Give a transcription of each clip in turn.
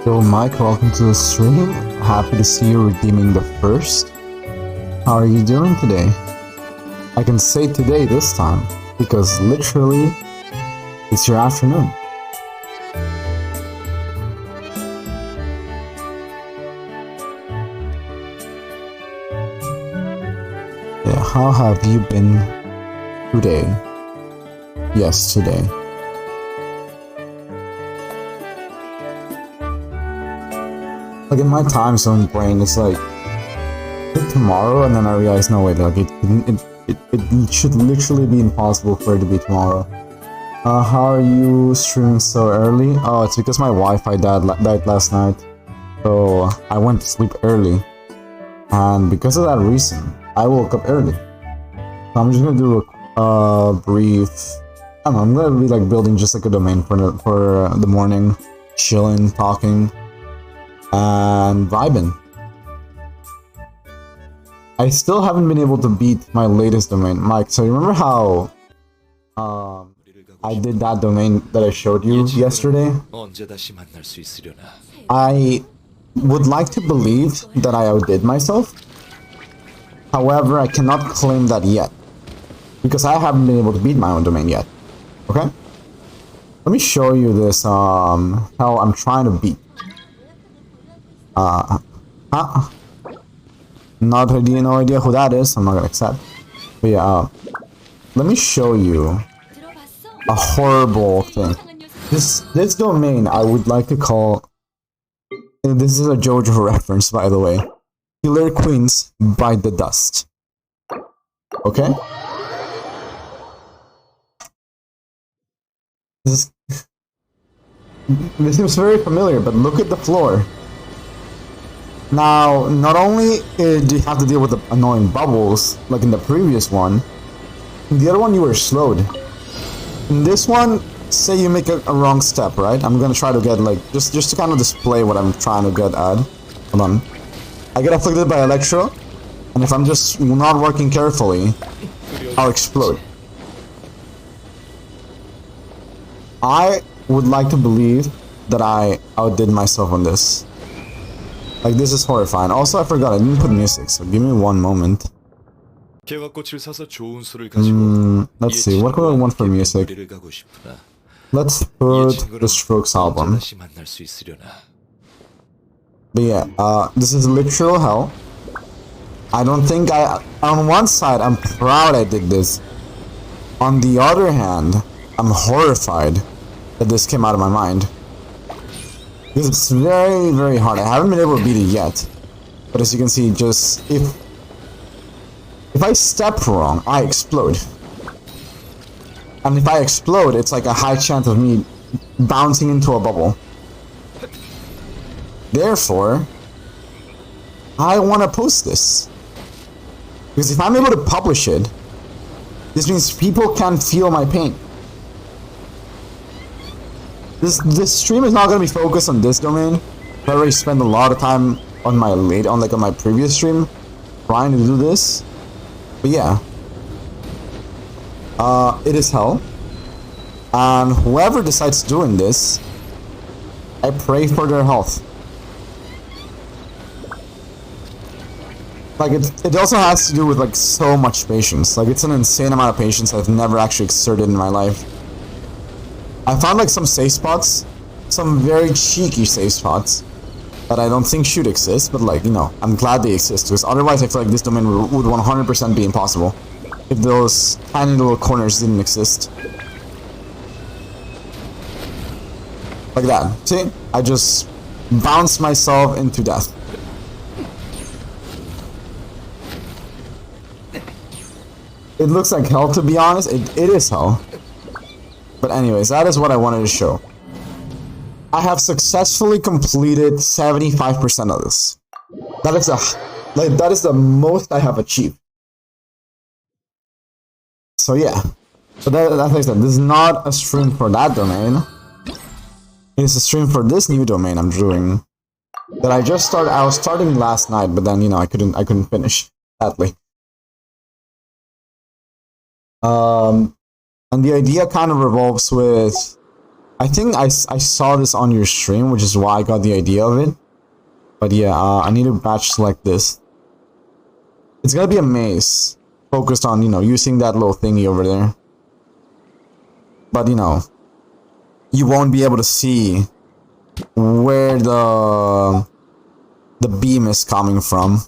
Yo, Mike, welcome to the stream. Happy to see you redeeming the first. How are you doing today? I can say today this time, because literally, it's your afternoon. Yeah, how have you been today? Yes, today. Like in my time zone brain, it's like tomorrow, and then I realize no wait, like it should literally be impossible for it to be tomorrow. How are you streaming so early? Oh, it's because my Wi-Fi died last night, so I went to sleep early, and because of that reason, I woke up early. So I'm just gonna do a brief. I don't know. I'm gonna be like building just like a domain for the morning, chilling, talking, and vibing. I still haven't been able to beat my latest domain, Mike. So you remember how I did that domain that I showed you yesterday? I would like to believe that I outdid myself. However, I cannot claim that yet, because I haven't been able to beat my own domain yet. Okay? Let me show you this hell I'm trying to beat. No idea who that is, I'm not gonna accept. But yeah, let me show you a horrible thing. This domain I would like to call, and this is a JoJo reference by the way, Killer Queens Bite the Dust. Okay? This seems very familiar, but look at the floor. Now, not only do you have to deal with the annoying bubbles, like in the previous one, in the other one you were slowed. In this one, say you make a wrong step, right? I'm gonna try to get like, just to kind of display what I'm trying to get at. Hold on. I get afflicted by Electro, and if I'm just not working carefully, I'll explode. I would like to believe that I outdid myself on this. Like, this is horrifying. Also, I forgot, I didn't put music, so give me one moment. Let's see, what do I want for music? Let's put the Strokes album. But yeah, this is literal hell. I don't think on one side, I'm proud I did this. On the other hand, I'm horrified that this came out of my mind. Because it's very, very hard. I haven't been able to beat it yet. But as you can see, just if I step wrong, I explode. And if I explode, it's like a high chance of me bouncing into a bubble. Therefore, I want to post this. Because if I'm able to publish it, this means people can feel my pain. This stream is not gonna be focused on this domain. I already spent a lot of time on my previous stream trying to do this. But yeah. It is hell. And whoever decides doing this, I pray for their health. Like it also has to do with like so much patience. Like it's an insane amount of patience I've never actually exerted in my life. I found like some safe spots, some very cheeky safe spots that I don't think should exist, but like, you know, I'm glad they exist, because otherwise I feel like this domain would 100% be impossible if those tiny little corners didn't exist. Like that. See? I just bounced myself into death. It looks like hell, to be honest. It is hell. But anyways, that is what I wanted to show. I have successfully completed 75% of this. That is the most I have achieved. So yeah. So that's like I said, this is not a stream for that domain. It's a stream for this new domain I'm doing. That I just started. I was starting last night, but then, you know, I couldn't finish, sadly. And the idea kind of revolves with I think I saw this on your stream, which is why I got the idea of it. But yeah, I need to batch select this. It's gonna be a maze focused on, you know, using that little thingy over there. But, you know, you won't be able to see where the beam is coming from.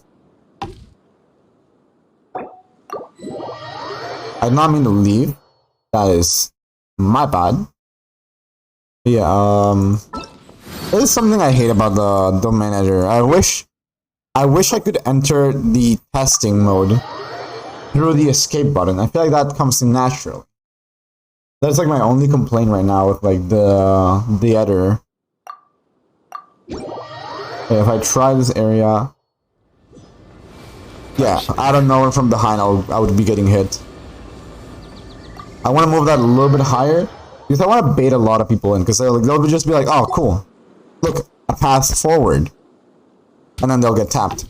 I did not mean to leave. That is my bad. Yeah, this is something I hate about the domain editor. I wish I could enter the testing mode through the escape button. I feel like that comes in naturally. That's like my only complaint right now with like the editor. Okay, if I try this area, yeah, out of nowhere from behind, I would be getting hit. I want to move that a little bit higher because I want to bait a lot of people in, because they'll just be like, oh, cool, look, a path forward, and then they'll get tapped.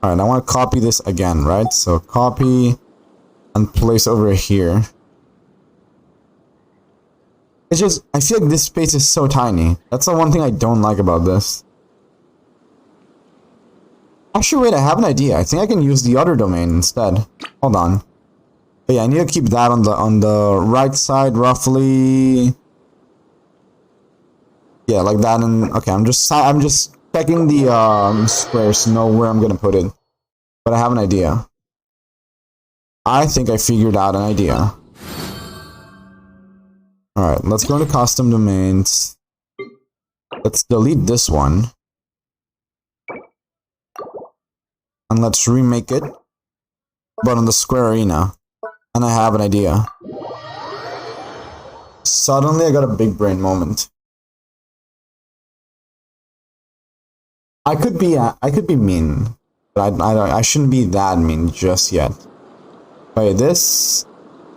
Alright, I want to copy this again, right? So copy and place over here. It's just, I feel like this space is so tiny. That's the one thing I don't like about this. Actually, wait, I have an idea. I think I can use the other domain instead. Hold on. But yeah, I need to keep that on the right side, roughly. Yeah, like that. And okay, I'm just checking the squares to know where I'm gonna put it. But I have an idea. I think I figured out an idea. Alright, let's go into custom domains. Let's delete this one. And let's remake it. But on the square arena. And I have an idea. Suddenly I got a big brain moment. I could be mean. But I shouldn't be that mean just yet. Wait, this...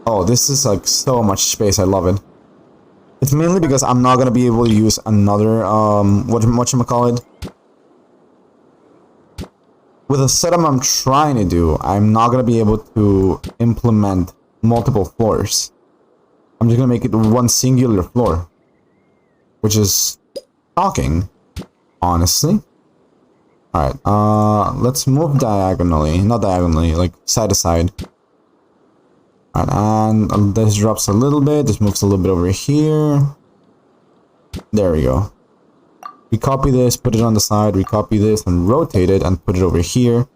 Oh, this is like so much space, I love it. It's mainly because I'm not gonna be able to use another, whatchamacallit. With the setup I'm trying to do, I'm not gonna be able to implement multiple floors. I'm just gonna make it one singular floor. Which is shocking, honestly. Alright, let's move diagonally. Not diagonally, like side to side. Alright, and this drops a little bit. This moves a little bit over here. There we go. We copy this, put it on the side, we copy this and rotate it and put it over here.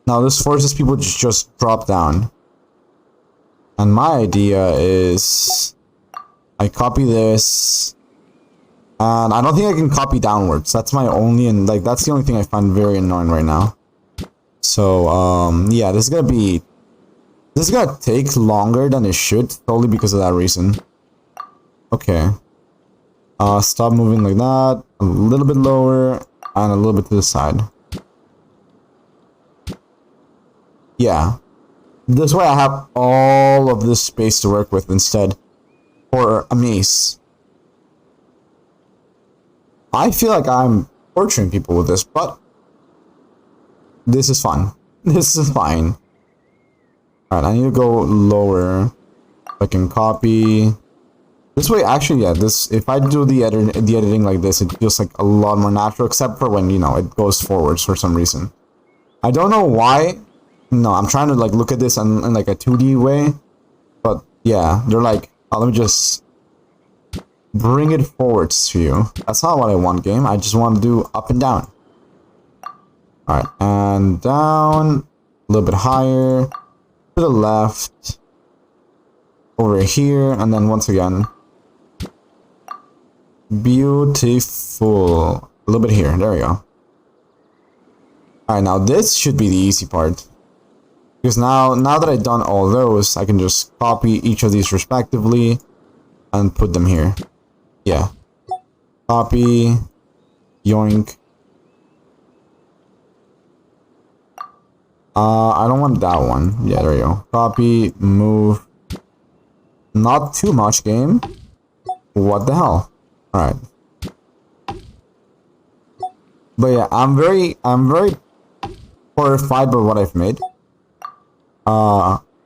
Now this forces people to just drop down. And my idea is I copy this. And I don't think I can copy downwards. That's my only, and like that's the only thing I find very annoying right now. So yeah, this is gonna take longer than it should, solely because of that reason. Okay. Stop moving like that. A little bit lower and a little bit to the side. Yeah. This way I have all of this space to work with instead. For a maze. I feel like I'm torturing people with this, but this is fun. This is fine. Alright, I need to go lower. I can copy. This way, actually, yeah, this, if I do the editing like this, it feels like a lot more natural, except for when, you know, it goes forwards for some reason. I don't know why. No, I'm trying to, like, look at this in like, a 2D way. But, yeah, they're like, oh, let me just bring it forwards to you. That's not what I want, game. I just want to do up and down. Alright, and down. A little bit higher. To the left. Over here, and then once again. Beautiful. A little bit here. There we go. Alright, now this should be the easy part. Because now that I've done all those, I can just copy each of these respectively and put them here. Yeah. Copy. Yoink. I don't want that one. Yeah, there we go. Copy, move. Not too much, game. What the hell? Alright. But yeah, I'm very horrified by what I've made.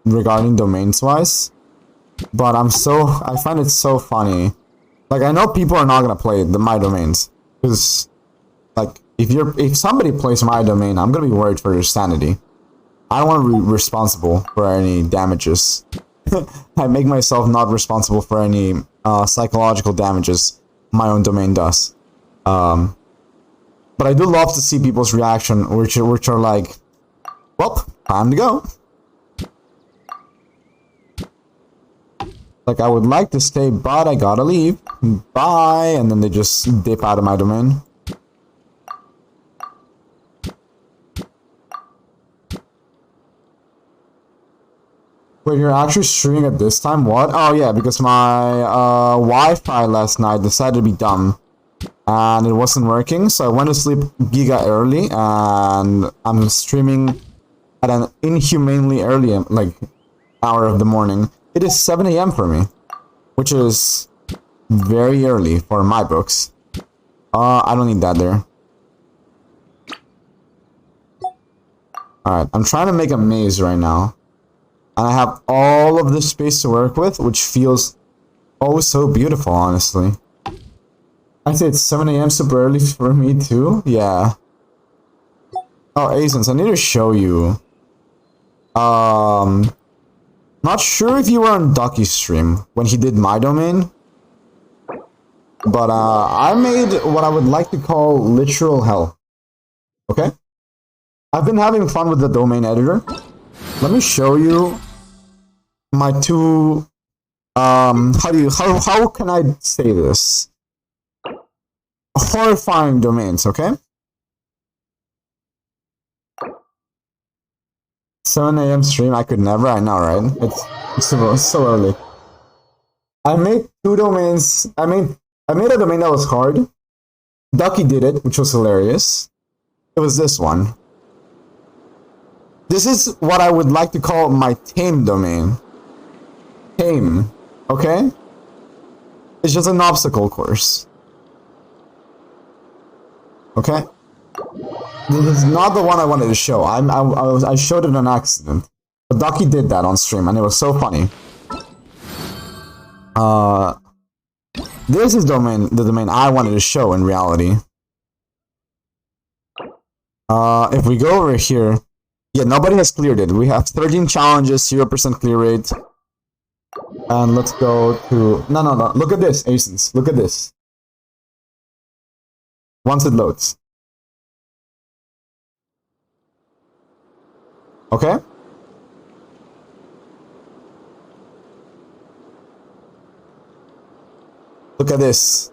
Regarding domains wise. But I find it so funny. Like, I know people are not gonna play my domains. Because, like, if somebody plays my domain, I'm gonna be worried for their sanity. I don't want to be responsible for any damages. I make myself not responsible for any psychological damages my own domain does. But I do love to see people's reaction, which are like, well, time to go. Like, I would like to stay, but I gotta leave. Bye, and then they just dip out of my domain. Wait, you're actually streaming at this time? What? Oh yeah, because my Wi-Fi last night decided to be dumb. And it wasn't working, so I went to sleep giga early, and I'm streaming at an inhumanely early, like, hour of the morning. It is 7 a.m. for me, which is very early for my books. I don't need that there. Alright, I'm trying to make a maze right now. And I have all of this space to work with, which feels oh so beautiful, honestly. I say it's 7 a.m. super early for me too? Yeah. Oh, Asens, I need to show you. Not sure if you were on Ducky's stream when he did my domain. But, I made what I would like to call literal hell. Okay? I've been having fun with the domain editor. Let me show you my two, how can I say this? Horrifying domains, okay? 7 a.m. stream, I could never, I know, right? It's so early. I made two domains, I made a domain that was hard. Ducky did it, which was hilarious. It was this one. This is what I would like to call my tame domain. Tame, okay? It's just an obstacle course. Okay? This is not the one I wanted to show. I showed it on accident. But Ducky did that on stream, and it was so funny. This is the domain I wanted to show in reality. If we go over here, yeah, nobody has cleared it. We have 13 challenges, 0% clear rate. And let's go to... No. Look at this, Asens. Look at this. Once it loads. Okay? Look at this.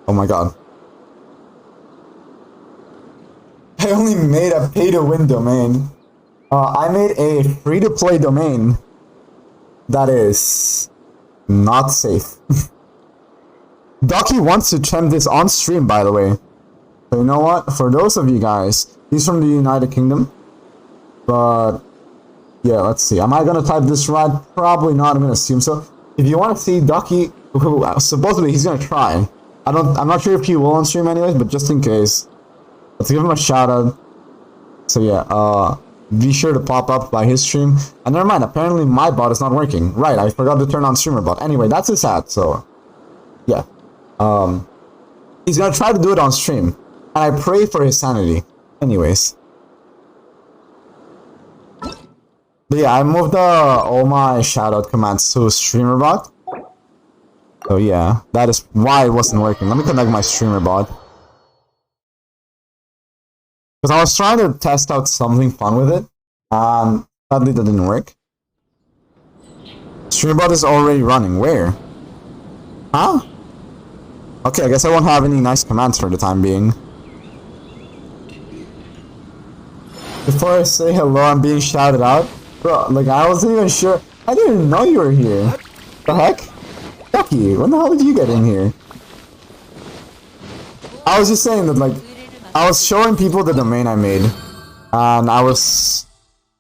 Oh my god. I only made a pay-to-win domain. I made a free-to-play domain that is not safe. Ducky wants to trim this on stream, by the way. So you know what? For those of you guys, he's from the United Kingdom. But yeah, let's see. Am I gonna type this right? Probably not. I'm gonna assume so. If you want to see Ducky, who supposedly he's gonna try. I'm not sure if he will on stream anyways, but just in case. Let's give him a shout out. So yeah, be sure to pop up by his stream. And never mind, apparently my bot is not working. Right, I forgot to turn on streamer bot. Anyway, that's his hat, so yeah. He's gonna try to do it on stream. And I pray for his sanity. Anyways. But yeah, I moved all my shoutout commands to streamer bot. So yeah, that is why it wasn't working. Let me connect my streamer bot. Because I was trying to test out something fun with it, and sadly that didn't work. Streambot is already running. Where? Huh? Okay, I guess I won't have any nice commands for the time being. Before I say hello, I'm being shouted out. Bro, like, I wasn't even sure. I didn't even know you were here. The heck? Ducky, when the hell did you get in here? I was just saying that, like, I was showing people the domain I made, and I was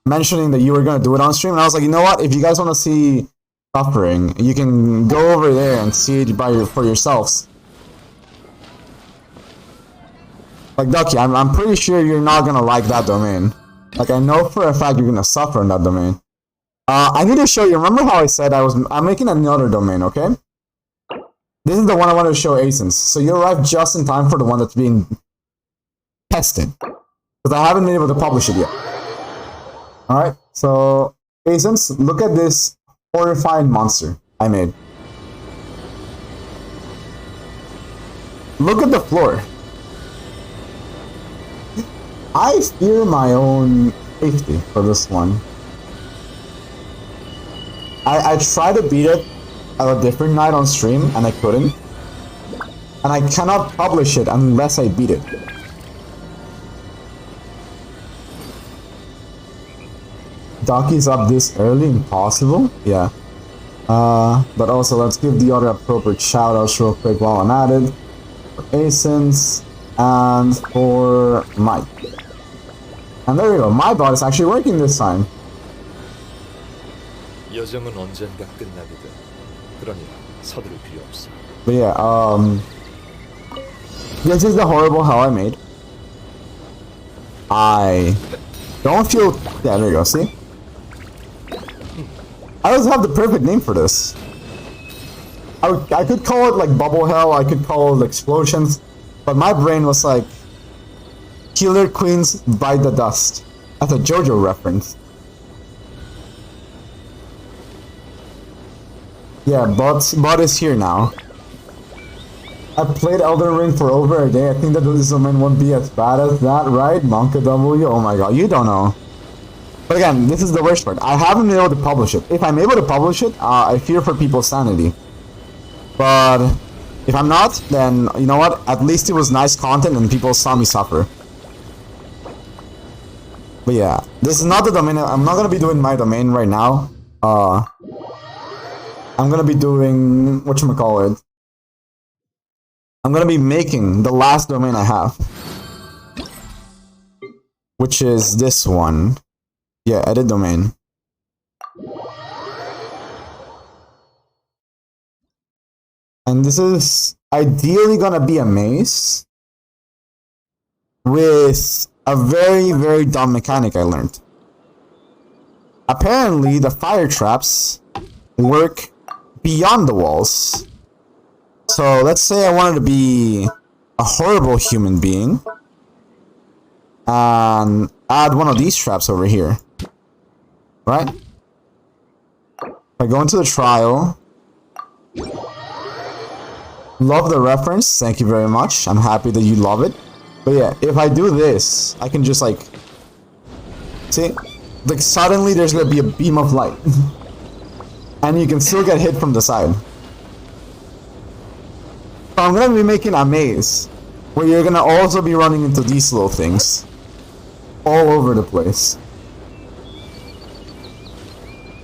mentioning that you were gonna do it on stream, and I was like, you know what? If you guys want to see suffering, you can go over there and see it for yourselves. Like, Ducky, I'm pretty sure you're not gonna like that domain. Like, I know for a fact you're gonna suffer in that domain. I need to show you. Remember how I said I'm making another domain, okay? This is the one I wanted to show Asins. So you arrived just in time for the one that's being tested. Because I haven't been able to publish it yet. Alright, so Asins, look at this horrifying monster I made. Look at the floor. I fear my own safety for this one. I tried to beat it at a different night on stream, and I couldn't. And I cannot publish it unless I beat it. Donkey's up this early? Impossible? Yeah. But also, let's give the other appropriate shoutouts real quick while I'm at it. For Asins, and for Mike. And there we go, my bot is actually working this time. 여정은 언젠가 끝나거든. 그러니 서두를 필요 없어. But yeah, this is the horrible hell I made. I don't feel... Yeah, there you go, see? I don't have the perfect name for this. I could call it like Bubble Hell, I could call it Explosions, but my brain was like... Killer Queens Bite the Dust. That's a JoJo reference. Yeah, bot is here now. I played Elden Ring for over a day. I think that this domain won't be as bad as that, right? Monka W? Oh my god, you don't know. But again, this is the worst part. I haven't been able to publish it. If I'm able to publish it, I fear for people's sanity. But if I'm not, then you know what? At least it was nice content and people saw me suffer. But yeah, this is not the domain. I'm not gonna be doing my domain right now. I'm gonna be doing whatchamacallit. I'm gonna be making the last domain I have, which is this one. Yeah, edit domain. And this is ideally gonna be a maze with a very, very dumb mechanic I learned. Apparently, the fire traps work beyond the walls. So, let's say I wanted to be a horrible human being and add one of these traps over here. Right? If I go into the trial... Love the reference, thank you very much. I'm happy that you love it. But yeah, if I do this, I can just like... See? Like suddenly there's gonna be a beam of light. And you can still get hit from the side. So I'm gonna be making a maze where you're gonna also be running into these little things. All over the place.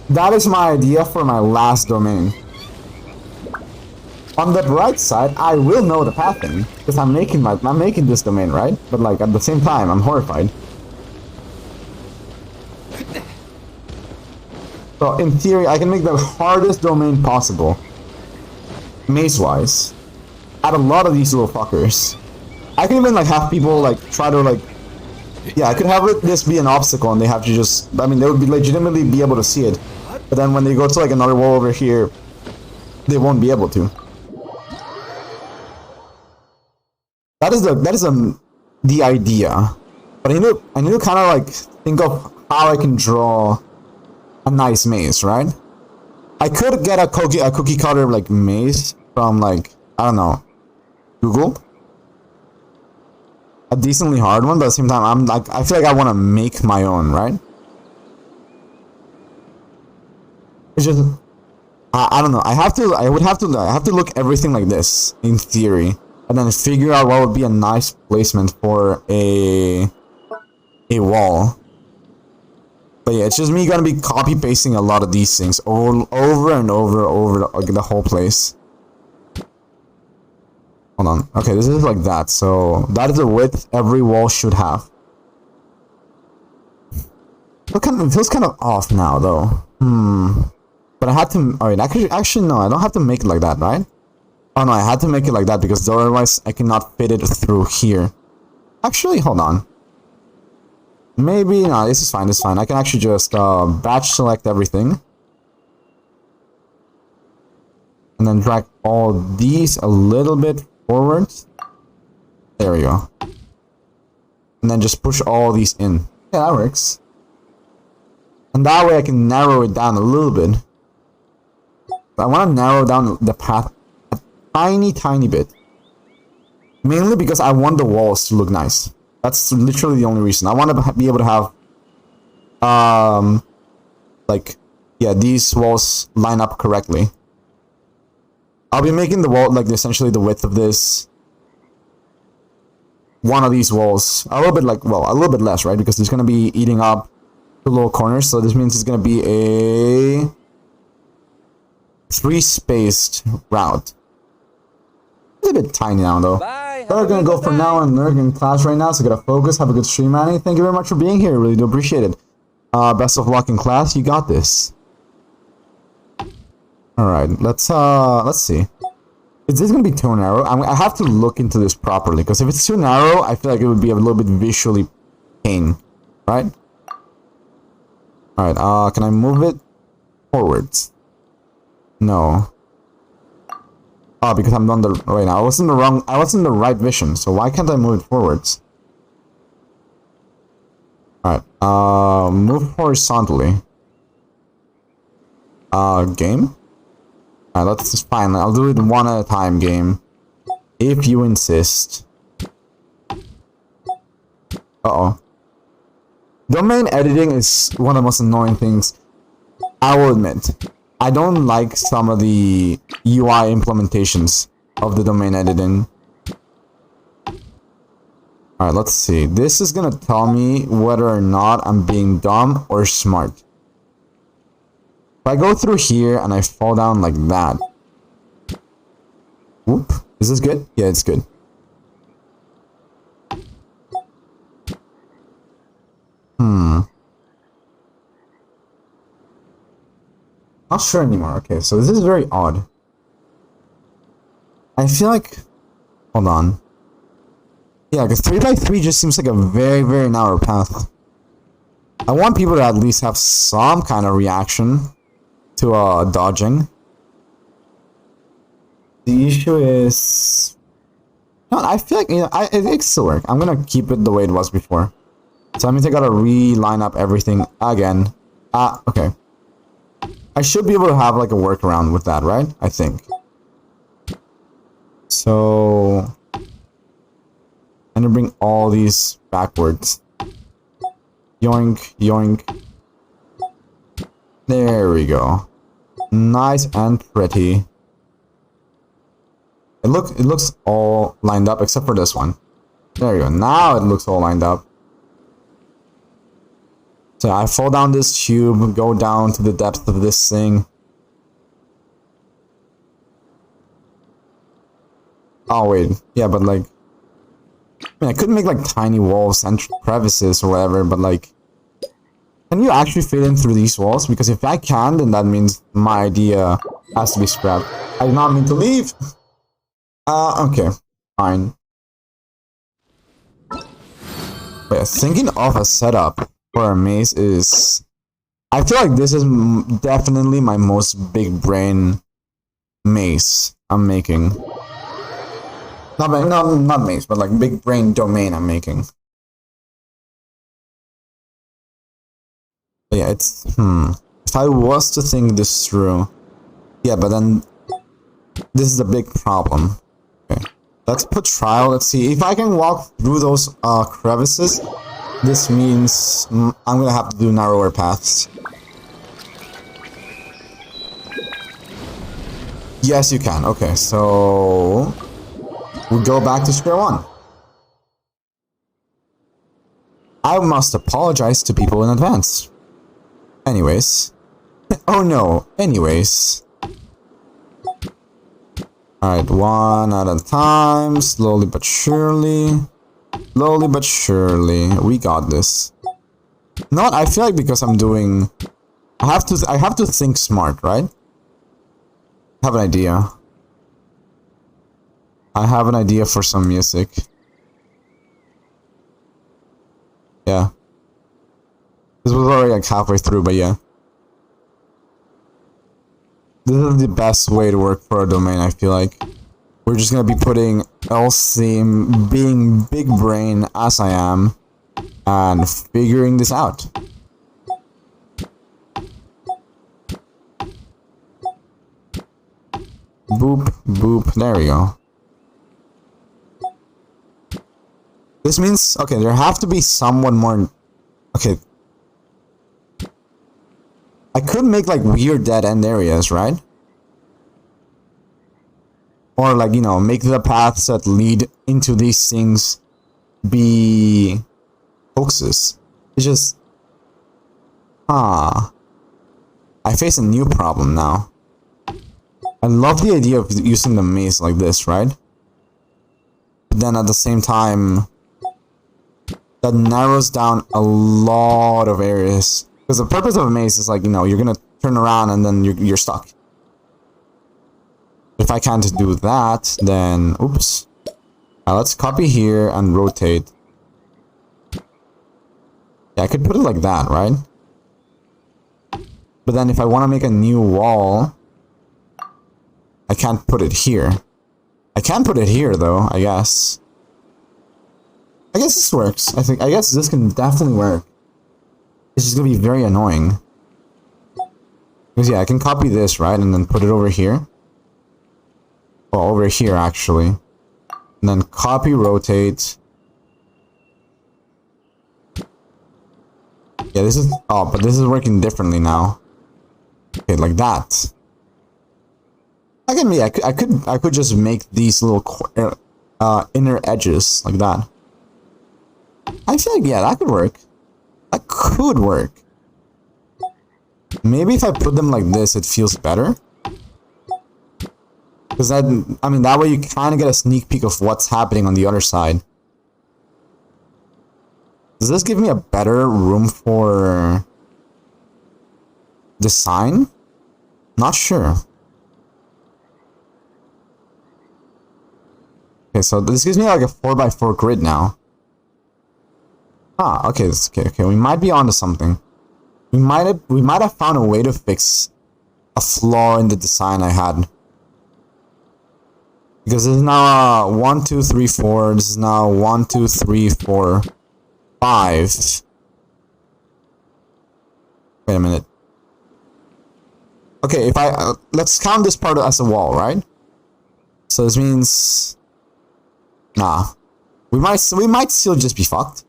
That is my idea for my last domain. On the bright side, I will know the pathing because I'm making this domain, right? But like at the same time, I'm horrified. So in theory, I can make the hardest domain possible, maze-wise. Add a lot of these little fuckers. I can even like have people like try to like, yeah, I could have this be an obstacle and they have to just, I mean, they would be legitimately be able to see it, but then when they go to like another wall over here, they won't be able to. That is the idea, but I need to kind of like think of how I can draw a nice maze, right? I could get a cookie cutter like maze from like, I don't know, Google. A decently hard one, but at the same time, I feel like I want to make my own, right? It's just, I don't know. I have to look everything like this in theory. And then figure out what would be a nice placement for a wall. But yeah, it's just me gonna be copy pasting a lot of these things over and over like the whole place. Hold on. Okay, this is like that. So that is the width every wall should have. It feels kind of off now though. But I had to. Alright, actually no, I don't have to make it like that, right? Oh no, I had to make it like that because otherwise I cannot fit it through here. Actually, hold on. Maybe, no, this is fine, this is fine. I can actually just batch select everything. And then drag all these a little bit forward. There we go. And then just push all these in. Yeah, that works. And that way I can narrow it down a little bit. I want to narrow down the path a tiny bit. Mainly because I want the walls to look nice. That's literally the only reason. I want to be able to have, like, yeah, these walls line up correctly. I'll be making the wall, like, essentially the width of this. One of these walls. A little bit, like, well, a little bit less, right? Because it's going to be eating up the little corners. So this means it's going to be a 3-spaced route. It's a bit tiny now, though. We're gonna go for now. I'm in class right now, so gotta focus. Have a good stream, Manny. Thank you very much for being here. Really do appreciate it. Best of luck in class. You got this. All right, let's see. Is this gonna be too narrow? I have to look into this properly, because if it's too narrow, I feel like it would be a little bit visually pain, right? All right. Can I move it forwards? No. Oh, because I'm on the right now. I was in the right vision, so why can't I move it forwards? Alright, move horizontally. Game? Alright, that's just fine. I'll do it one at a time, game. If you insist. Uh-oh. Domain editing is one of the most annoying things, I will admit. I don't like some of the UI implementations of the domain editing. Alright, let's see. This is gonna tell me whether or not I'm being dumb or smart. If I go through here and I fall down like that. Whoop. Is this good? Yeah, it's good. Not sure anymore. Okay, so this is very odd. I feel like... Hold on. Yeah, because 3x3 just seems like a very narrow path. I want people to at least have some kind of reaction to dodging. The issue is... No, I feel like, you know, it can still work. I'm gonna keep it the way it was before. So that means I gotta re-line up everything again. Okay. I should be able to have like a workaround with that, right? I think. So I'm gonna bring all these backwards. Yoink, yoink. There we go. Nice and pretty. It looks all lined up except for this one. There we go. Now it looks all lined up. So I fall down this tube, go down to the depth of this thing. Oh wait, yeah, but like, I mean, I could make like tiny walls and crevices or whatever, but like, can you actually fit in through these walls? Because if I can, then that means my idea has to be scrapped. I did not mean to leave. Okay, fine. But yeah, thinking of a setup for a maze is... I feel like this is definitely my most big brain maze I'm making. Not maze, but like big brain domain I'm making. But yeah, it's... If I was to think this through... Yeah, but then... This is a big problem. Okay. Let's put trial. Let's see. If I can walk through those crevices... This means I'm gonna have to do narrower paths. Yes, you can. Okay, so we go back to square one. I must apologize to people in advance. Anyways. Oh no. Anyways. Alright, one at a time. Slowly but surely. Slowly but surely, we got this. Not, I feel like because I'm doing... I have to think smart, right? I have an idea. I have an idea for some music. Yeah. This was already like halfway through, but yeah. This is the best way to work for a domain, I feel like. We're just gonna be putting LCM being big brain as I am and figuring this out. Boop, boop, there we go. This means, okay, there have to be someone more, okay. I could make like weird dead end areas, right? Or like, you know, make the paths that lead into these things be hoaxes. It's just, I face a new problem now. I love the idea of using the maze like this, right? But then at the same time, that narrows down a lot of areas. Because the purpose of a maze is like, you know, you're gonna turn around and then you're stuck. If I can't do that, then oops. Now let's copy here and rotate. Yeah, I could put it like that, right? But then if I want to make a new wall, I can't put it here. I can put it here though, I guess. I guess this works. I guess this can definitely work. It's just gonna be very annoying. Because yeah, I can copy this, right? And then put it over here. Well, over here actually. And then copy, rotate. Yeah, this is, oh, but this is working differently now. Okay, like that. I could just make these little inner edges like that. I feel like, yeah, that could work. That could work. Maybe if I put them like this, it feels better. Because that, I mean, that way you kind of get a sneak peek of what's happening on the other side. Does this give me a better room for design? Not sure. Okay, so this gives me like a 4x4 grid now. Ah, okay, okay. We might be onto something. We might have found a way to fix a flaw in the design I had. Because this is now 1, 2, 3, 4. This is now 1, 2, 3, 4, 5. Wait a minute. Okay, if I let's count this part as a wall, right? So this means, nah, we might still just be fucked.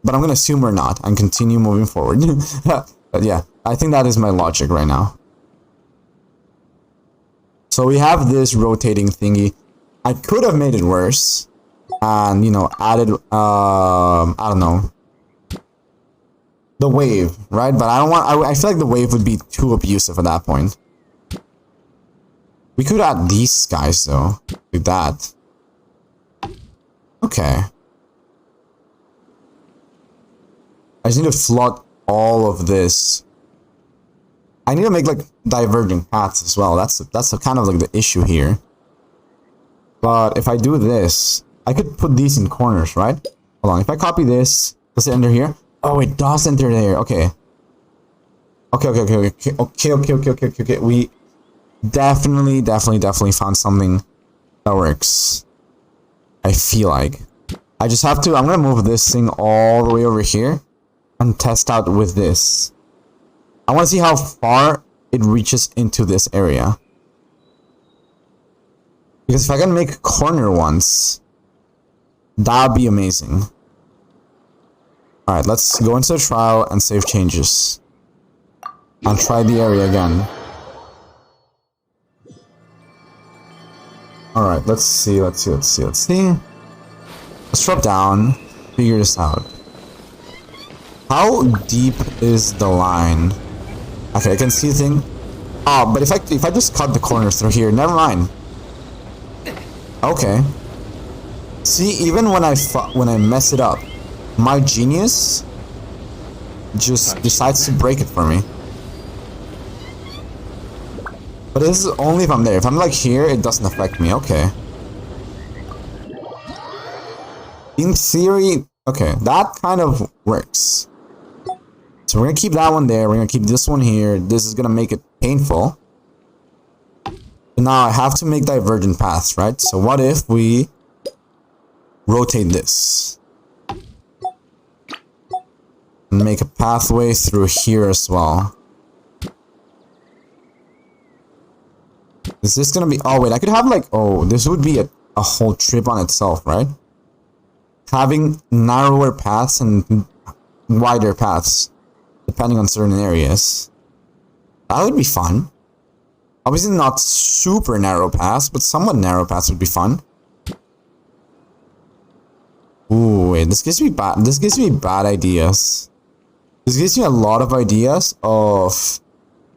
But I'm gonna assume we're not and continue moving forward. But yeah, I think that is my logic right now. So we have this rotating thingy. I could have made it worse and, you know, added, I don't know, the wave, right? But I don't want, I feel like the wave would be too abusive at that point. We could add these guys though, like that. Okay. I just need to flood all of this. I need to make like diverging paths as well. That's kind of like the issue here. But if I do this, I could put these in corners, right? Hold on. If I copy this, does it enter here? Oh, it does enter there. Okay. Okay. We definitely found something that works. I feel like. I just have to. I'm gonna move this thing all the way over here and test out with this. I want to see how far it reaches into this area. Because if I can make corner ones, that'd be amazing. Alright, let's go into the trial and save changes. And try the area again. Alright, let's see. Let's drop down, figure this out. How deep is the line? Okay, I can see the thing. Oh, but if I just cut the corners through here, never mind. Okay. See, even when I mess it up, my genius just decides to break it for me. But this is only if I'm there. If I'm like here, it doesn't affect me. Okay. In theory, okay, that kind of works. So we're gonna keep that one there. We're gonna keep this one here. This is gonna make it painful. Now I have to make divergent paths, right? So what if we rotate this? And make a pathway through here as well. Is this gonna be... Oh wait, I could have like... Oh, this would be a whole trip on itself, right? Having narrower paths and wider paths, depending on certain areas. That would be fun. Obviously not super narrow paths, but somewhat narrow paths would be fun. Ooh, wait, this gives me bad ideas. This gives me a lot of ideas of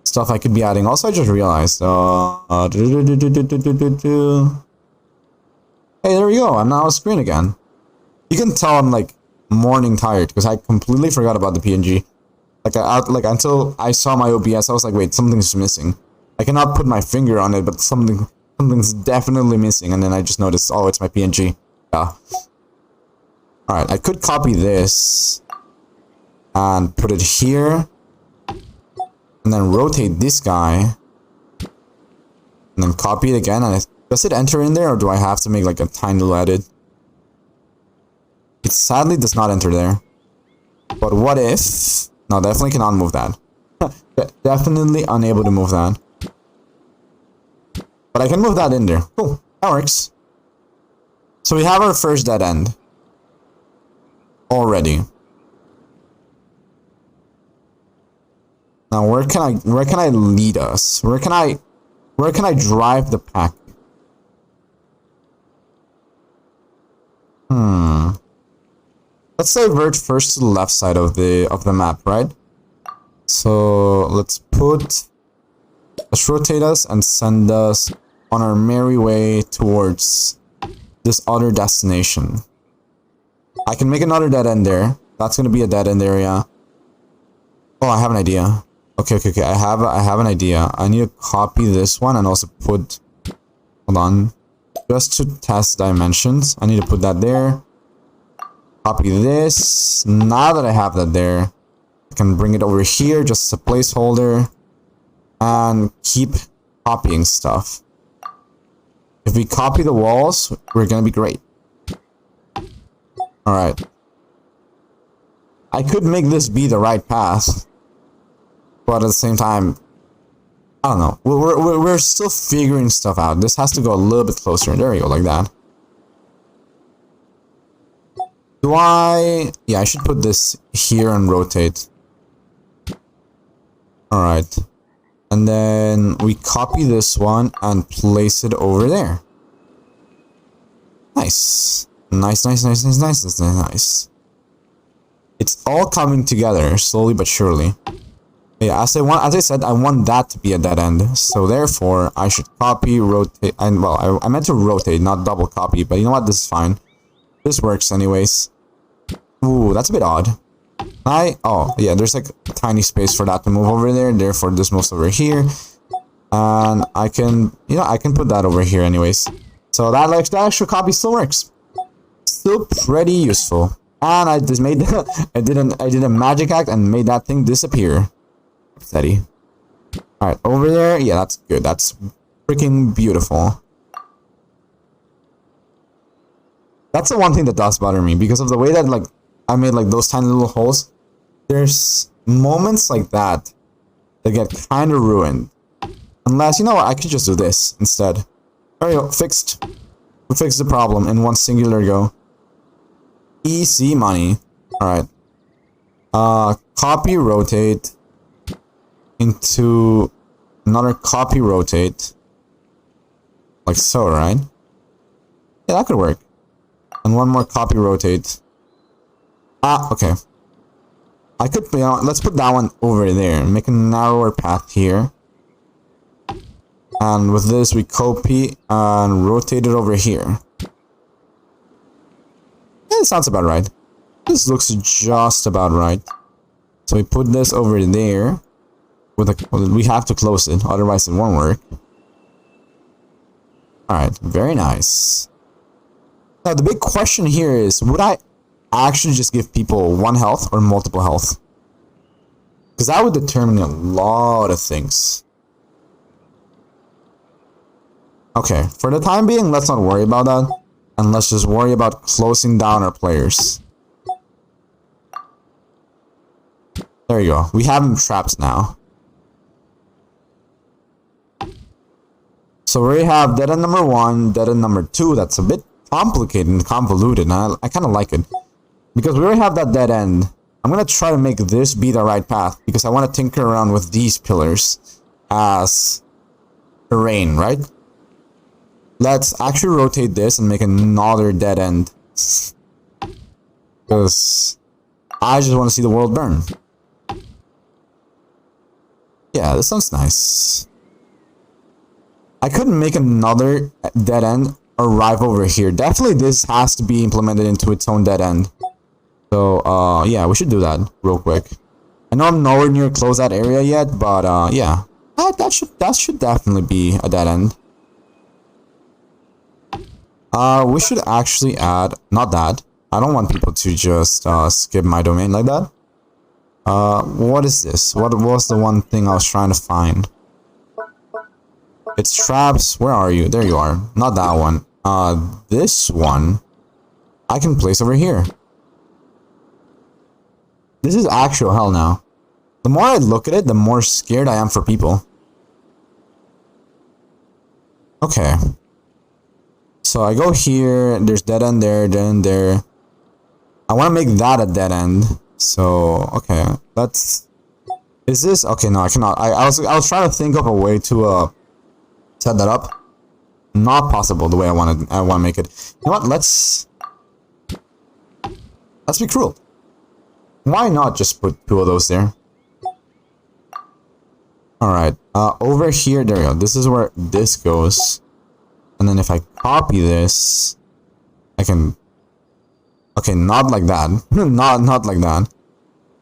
stuff I could be adding. Also, I just realized, hey, there we go. I'm now on screen again. You can tell I'm like morning tired because I completely forgot about the PNG. Like until I saw my OBS, I was like, wait, something's missing. I cannot put my finger on it, but something's definitely missing. And then I just noticed, oh, it's my PNG. Yeah. Alright, I could copy this and put it here. And then rotate this guy. And then copy it again. And does it enter in there, or do I have to make like a tiny little edit? It sadly does not enter there. But what if... No, definitely cannot move that. Definitely unable to move that. But I can move that in there. Cool, that works. So we have our first dead end. Already. Now where can I lead us? Where can I drive the pack? Let's divert first to the left side of the map, right? So let's rotate us and send us on our merry way towards this other destination. I can make another dead end there. That's gonna be a dead end area. Oh, I have an idea. Okay. I have an idea. I need to copy this one and also put... Hold on. Just to test dimensions, I need to put that there. Copy this. Now that I have that there, I can bring it over here just as a placeholder. And keep copying stuff. If we copy the walls, we're gonna be great. Alright. I could make this be the right path. But at the same time, I don't know. We're still figuring stuff out. This has to go a little bit closer. There we go, like that. Yeah, I should put this here and rotate. Alright. And then we copy this one and place it over there. Nice. Nice. It's all coming together, slowly but surely. Yeah, as I said, I want that to be a dead end. So therefore, I should copy, rotate, and well, I meant to rotate, not double copy, but you know what, this is fine. This works anyways. Ooh, that's a bit odd. Oh, yeah, there's like a tiny space for that to move over there, therefore this moves over here. And I can put that over here anyways. So that extra copy still works. Still pretty useful. And I just made, I did a magic act and made that thing disappear. Steady. Alright, over there, yeah, that's good. That's freaking beautiful. That's the one thing that does bother me, because of the way that, like, I made, like, those tiny little holes. There's moments like that get kind of ruined. Unless, you know what, I could just do this instead. There we go, fixed. We fixed the problem in one singular go. Easy money. Alright. Copy, rotate into another copy, rotate. Like so, right? Yeah, that could work. And one more copy, rotate. Okay. I could, let's put that one over there. Make a narrower path here. And with this, we copy and rotate it over here. Yeah, it sounds about right. This looks just about right. So we put this over there. We have to close it, otherwise it won't work. Alright, very nice. Now the big question here is, would I actually just give people 1 health or multiple health? Because that would determine a lot of things. Okay, for the time being, let's not worry about that. And let's just worry about closing down our players. There you go. We have them trapped now. So we already have dead end number 1, dead end number 2. That's a bit complicated and convoluted, and I kind of like it. Because we already have that dead end. I'm going to try to make this be the right path, because I want to tinker around with these pillars as terrain, right? Let's actually rotate this and make another dead end. Because I just want to see the world burn. Yeah, this sounds nice. I couldn't make another dead end arrive over here. Definitely this has to be implemented into its own dead end. So, yeah, we should do that real quick. I know I'm nowhere near close that area yet, but, yeah. That should definitely be a dead end. We should actually add, not that. I don't want people to just, skip my domain like that. What is this? What was the one thing I was trying to find? It's traps. Where are you? There you are. Not that one. This one I can place over here. This is actual hell now. The more I look at it, the more scared I am for people. Okay. So I go here, there's dead end there, dead end there. I want to make that a dead end. So, okay, let's... Is this... Okay, no, I cannot. I was trying to think of a way to, set that up. Not possible the way I want to make it. You know what, let's be cruel. Why not just put 2 of those there? Alright, over here, there we go. This is where this goes. And then if I copy this, I can... Okay, not like that. not like that.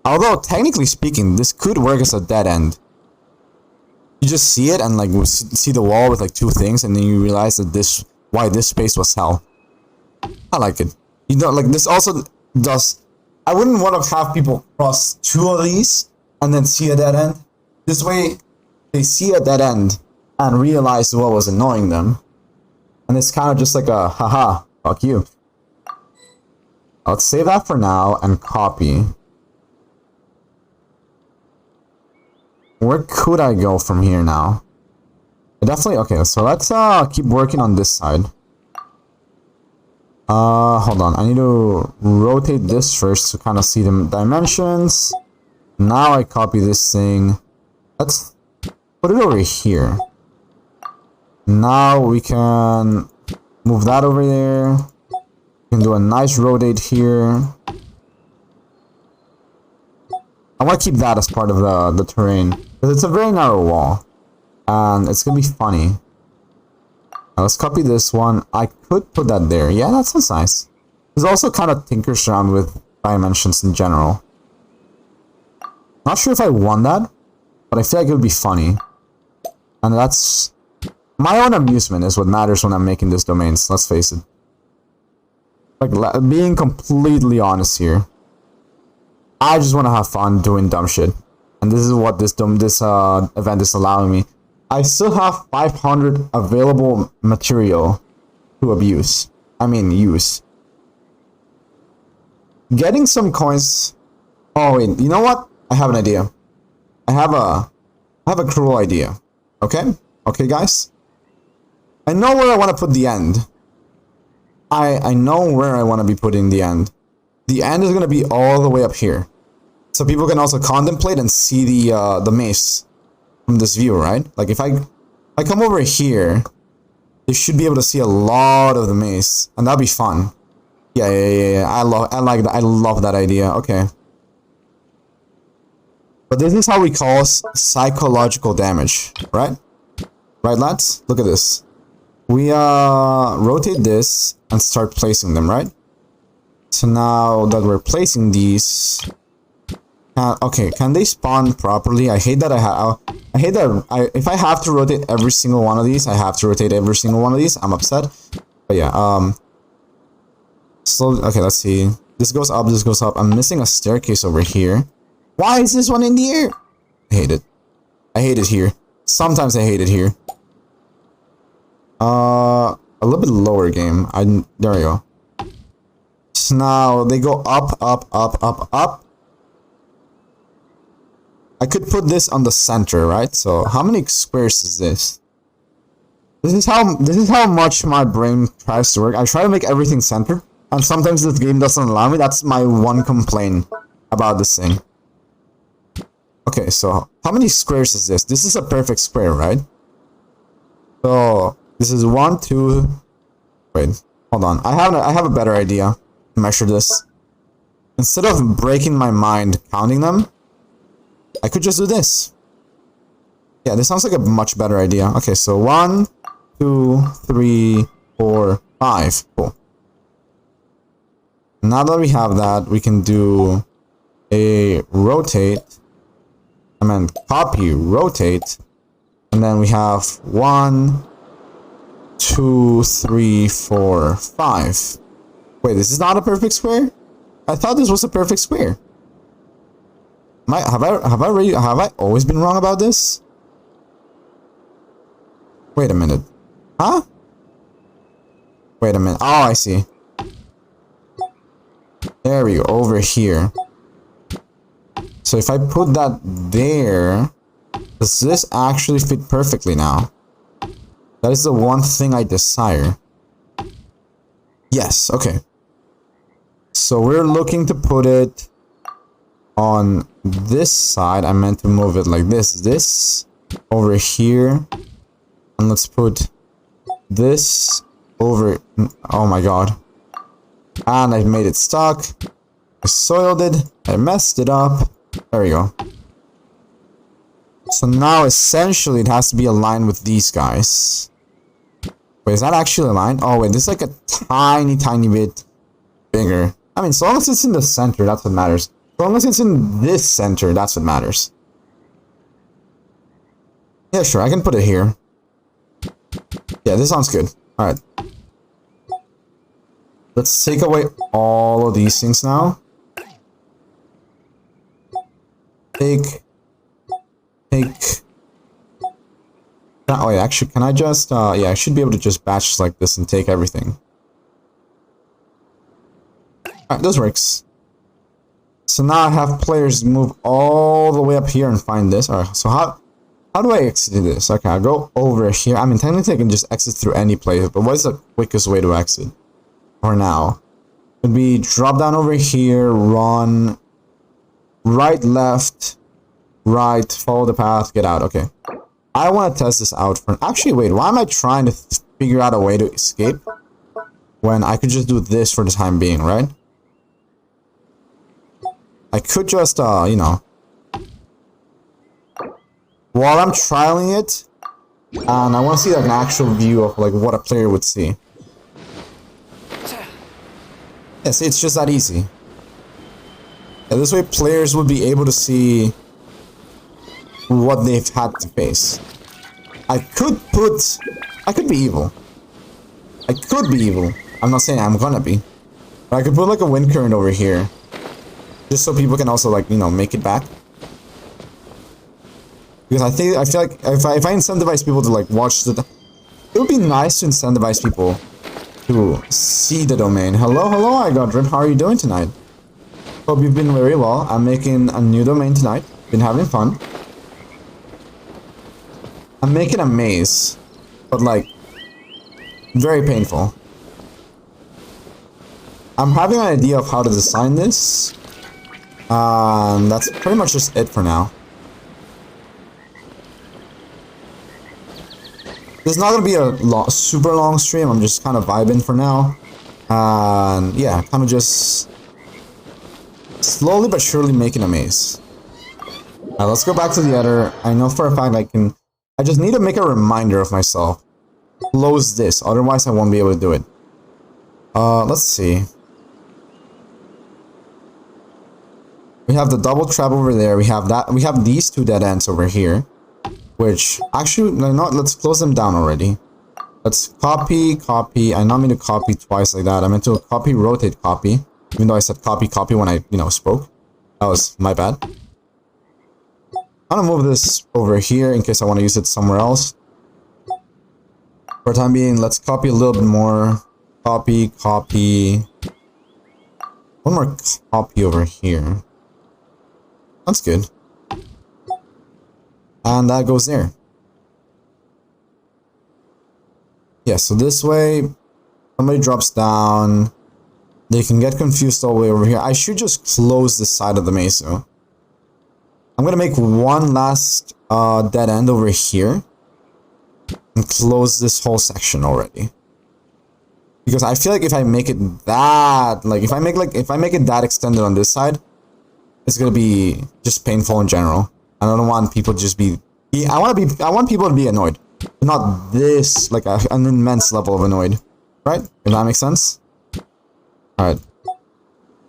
Although, technically speaking, this could work as a dead end. You just see it and like see the wall with like 2 things, and then you realize that why this space was hell. I like it. You know, like this also does... I wouldn't want to have people cross 2 of these and then see a dead end. This way, they see a dead end and realize what was annoying them. And it's kind of just like a, haha, fuck you. Let's save that for now and copy. Where could I go from here now? Definitely, okay, so let's keep working on this side. Hold on, I need to rotate this first to kind of see the dimensions. Now I copy this thing. Let's put it over here. Now we can move that over there. We can do a nice rotate here. I want to keep that as part of the terrain, because it's a very narrow wall, and it's gonna be funny. Now let's copy this one. I could put that there. Yeah, that sounds nice. There's also kind of tinkers around with dimensions in general. Not sure if I want that, but I feel like it would be funny. And that's... My own amusement is what matters when I'm making these domains, let's face it. Like, being completely honest here. I just want to have fun doing dumb shit. And this is what this event is allowing me. I still have 500 available material to abuse. I mean, use. Getting some coins... Oh, wait, you know what? I have an idea. I have a cruel idea. Okay? Okay, guys? I know where I want to put the end. I know where I want to be putting the end. The end is going to be all the way up here. So people can also contemplate and see the maze from this view, right? Like if I come over here, you should be able to see a lot of the maze, and that'd be fun. Yeah. I like that. I love that idea. Okay. But this is how we call psychological damage, right? Right, lads? Look at this. We rotate this and start placing them, right? So now that we're placing these, okay, can they spawn properly? I hate that if I have to rotate every single one of these, I have to rotate every single one of these. I'm upset. But yeah, so okay, let's see. This goes up, this goes up. I'm missing a staircase over here. Why is this one in the air? I hate it. I hate it here. Sometimes I hate it here. A little bit lower game. There we go. So now they go up, up, up, up, up. I could put this on the center, right? So how many squares is this? This is how much my brain tries to work. I try to make everything centered, and sometimes this game doesn't allow me. That's my one complaint about this thing. Okay, so how many squares is this? This is a perfect square, right? So this is 1, 2. Wait, hold on. I have a better idea to measure this. Instead of breaking my mind counting them, I could just do this. Yeah, this sounds like a much better idea. Okay, so 1, 2, 3, 4, 5. Cool. Now that we have that, we can do a rotate. I meant copy, rotate. And then we have 1, 2, 3, 4, 5. Wait, this is not a perfect square? I thought this was a perfect square. Have I always been wrong about this? Wait a minute. Huh? Wait a minute. Oh, I see. There we go. Over here. So if I put that there, does this actually fit perfectly now? That is the one thing I desire. Yes, okay. So we're looking to put it on this side. I meant to move it like this. This over here. And let's put this over. Oh my god. And I made it stuck. I soiled it. I messed it up. There we go. So now essentially it has to be aligned with these guys. Wait, is that actually aligned? Oh wait, this is like a tiny bit bigger. I mean, so long as it's in the center, that's what matters. So long as it's in this center, that's what matters. Yeah, sure, I can put it here. Yeah, this sounds good. Alright. Let's take away all of these things now. Oh yeah, actually, can I just, yeah, I should be able to just batch like this and take everything. Alright, this works. So now I have players move all the way up here and find this. Alright, so how do I exit this? Okay, I'll go over here. I mean, technically I can just exit through any place, but what is the quickest way to exit? For now. Would be drop down over here, run, right, left, right, follow the path, get out. Okay. I want to test this out for... Actually, wait, why am I trying to figure out a way to escape when I could just do this for the time being, right? I could just, you know... While I'm trialing it, and I want to see like an actual view of like what a player would see. Yes, it's just that easy. Yeah, this way players would be able to see what they've had to face. I could be evil. I could be evil. I'm not saying I'm gonna be. But I could put like a wind current over here. Just so people can also like, you know, make it back. Because I feel like if I incentivize people to like watch the... It would be nice to incentivize people to see the domain. Hello, I got Drip. How are you doing tonight? Hope you've been very well. I'm making a new domain tonight. Been having fun. I'm making a maze, but like very painful. I'm having an idea of how to design this. That's pretty much just it for now. This is not gonna be a super long stream. I'm just kind of vibing for now. And yeah, kind of just slowly but surely making a maze. Now let's go back to the editor. I know for a fact I just need to make a reminder of myself. Close this, otherwise I won't be able to do it. Let's see. We have the double trap over there. We have these two dead ends over here. Which, actually, no, let's close them down already. Let's copy. I not mean to copy twice like that. I meant to copy, rotate, copy. Even though I said copy when I, you know, spoke. That was my bad. I'm gonna move this over here in case I want to use it somewhere else. For the time being, let's copy a little bit more. Copy, copy. One more copy over here. That's good. And that goes there. Yeah, so this way, somebody drops down. They can get confused all the way over here. I should just close this side of the mesa. I'm gonna make one last dead end over here. And close this whole section already. Because I feel like if I make it that, like, if I make it that extended on this side, it's gonna be just painful in general. I don't want people to just be I want people to be annoyed. But not this, like, an immense level of annoyed. Right? If that makes sense? Alright.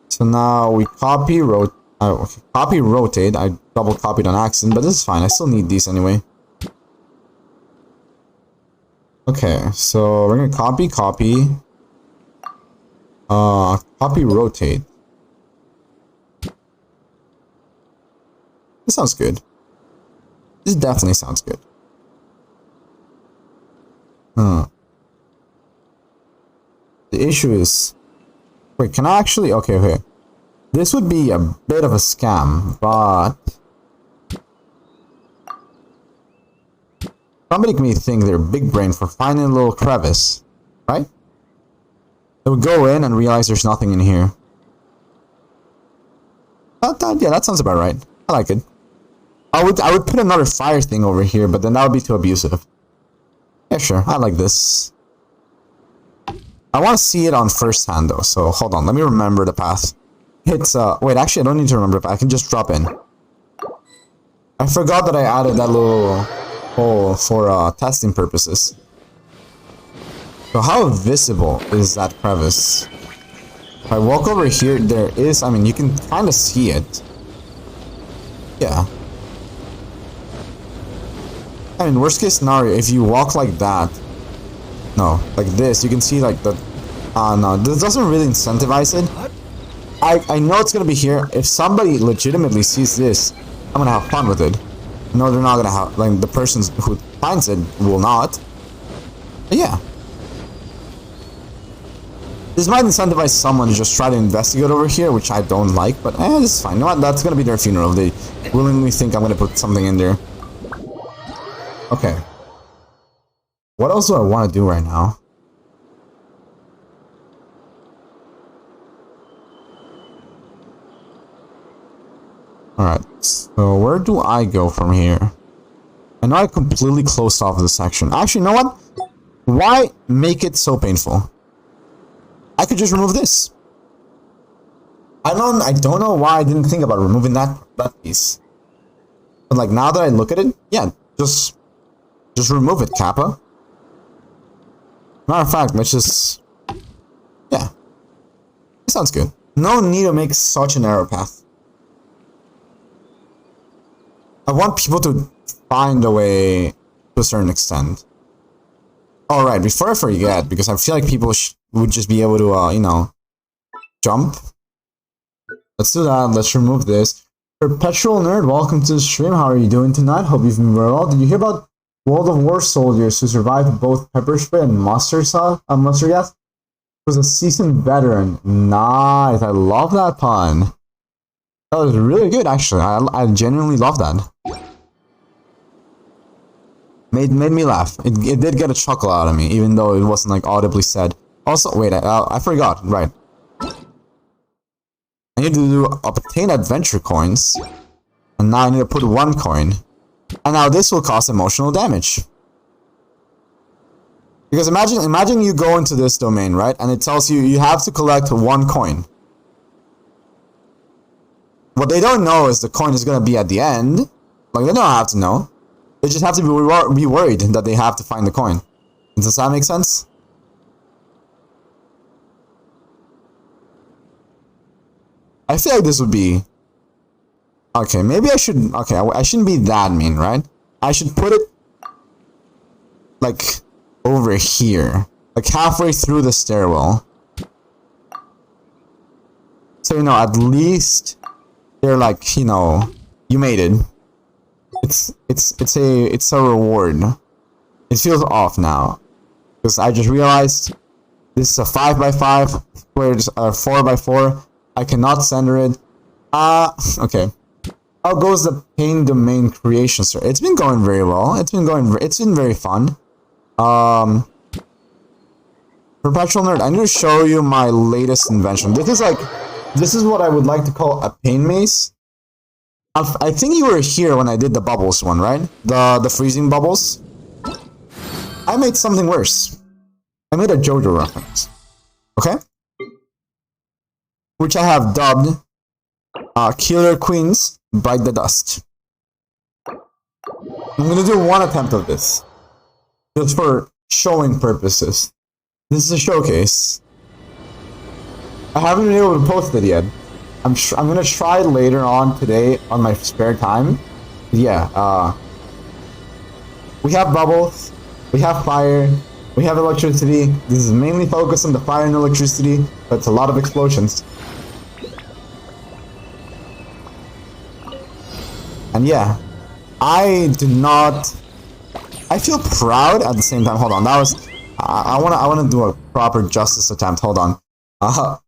So now we copy, rotate. I double copied on accident, but this is fine. I still need these anyway. Okay, so we're gonna copy, rotate. This sounds good. This definitely sounds good. The issue is... Wait, can I actually... Okay. This would be a bit of a scam, but... Somebody may think they're big brain for finding a little crevice, right? They would go in and realize there's nothing in here. Yeah, that sounds about right. I like it. I would put another fire thing over here, but then that would be too abusive. Yeah, sure. I like this. I want to see it on first hand though, so hold on. Let me remember the path. It's wait, actually I don't need to remember the path. I can just drop in. I forgot that I added that little hole for testing purposes. So how visible is that crevice? If I walk over here, there is, I mean, you can kind of see it. Yeah. I mean, worst case scenario, if you walk like that, no, like this, you can see like the, no, this doesn't really incentivize it. I know it's gonna be here. If somebody legitimately sees this, I'm gonna have fun with it. No, they're not gonna have, like, the person who finds it will not. But yeah. This might incentivize someone to just try to investigate over here, which I don't like, but this is fine. You know what? That's gonna be their funeral. They willingly think I'm gonna put something in there. Okay. What else do I want to do right now? Alright, so where do I go from here? I know I completely closed off this section. Actually, you know what? Why make it so painful? I could just remove this. I don't know why I didn't think about removing that piece. But like now that I look at it, yeah, just remove it, Kappa. Matter of fact, let's just... Yeah. It sounds good. No need to make such a narrow path. I want people to find a way to a certain extent. Alright, before I forget, because I feel like people would just be able to, you know, jump. Let's do that. Let's remove this. Perpetual Nerd, welcome to the stream. How are you doing tonight? Hope you've been very well. Did you hear about World of War soldiers who survived both pepper spray and mustard gas? Was a seasoned veteran. Nice. I love that pun. That was really good, actually. I genuinely love that. Made me laugh. It did get a chuckle out of me, even though it wasn't like audibly said. Also, wait, I forgot. Right. I need to do obtain adventure coins, and now I need to put 1 coin. And now this will cause emotional damage. Because imagine you go into this domain, right? And it tells you you have to collect 1 coin. What they don't know is the coin is going to be at the end. Like, they don't have to know. They just have to be worried that they have to find the coin. Does that make sense? I feel like this would be... Okay, maybe I should... Okay, I shouldn't be that mean, right? I should put it... like, over here. Like, halfway through the stairwell. So, you know, at least... They're like, you know... You made it. it's a reward. It feels off now because I just realized this is a 5x5 squared 4x4. I cannot center it. Okay. How goes the pain domain creation, sir? It's been going very well. It's been very fun. Perpetual nerd, I need to show you my latest invention. This is what I would like to call a pain maze. I think you were here when I did the bubbles one, right? The freezing bubbles. I made something worse. I made a JoJo reference. Okay? Which I have dubbed Killer Queens Bite the Dust. I'm gonna do one attempt of this. Just for showing purposes. This is a showcase. I haven't been able to post it yet. I'm gonna try later on today on my spare time. Yeah, we have bubbles, we have fire, we have electricity. This is mainly focused on the fire and electricity, but it's a lot of explosions. And yeah, I feel proud at the same time. Hold on, that was, I wanna do a proper justice attempt. Hold on.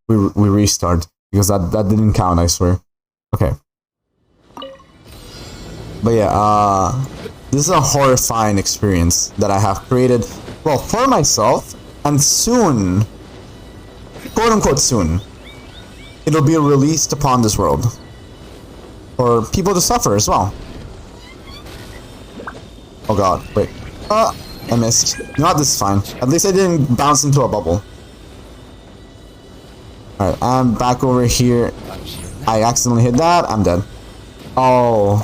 We restart because that didn't count, I swear. Okay. But yeah, this is a horrifying experience that I have created, well, for myself, and soon, quote unquote soon, it'll be released upon this world. For people to suffer as well. Oh god, wait. I missed. You know what, this is fine. At least I didn't bounce into a bubble. Alright, I'm back over here. I accidentally hit that, I'm dead. Oh.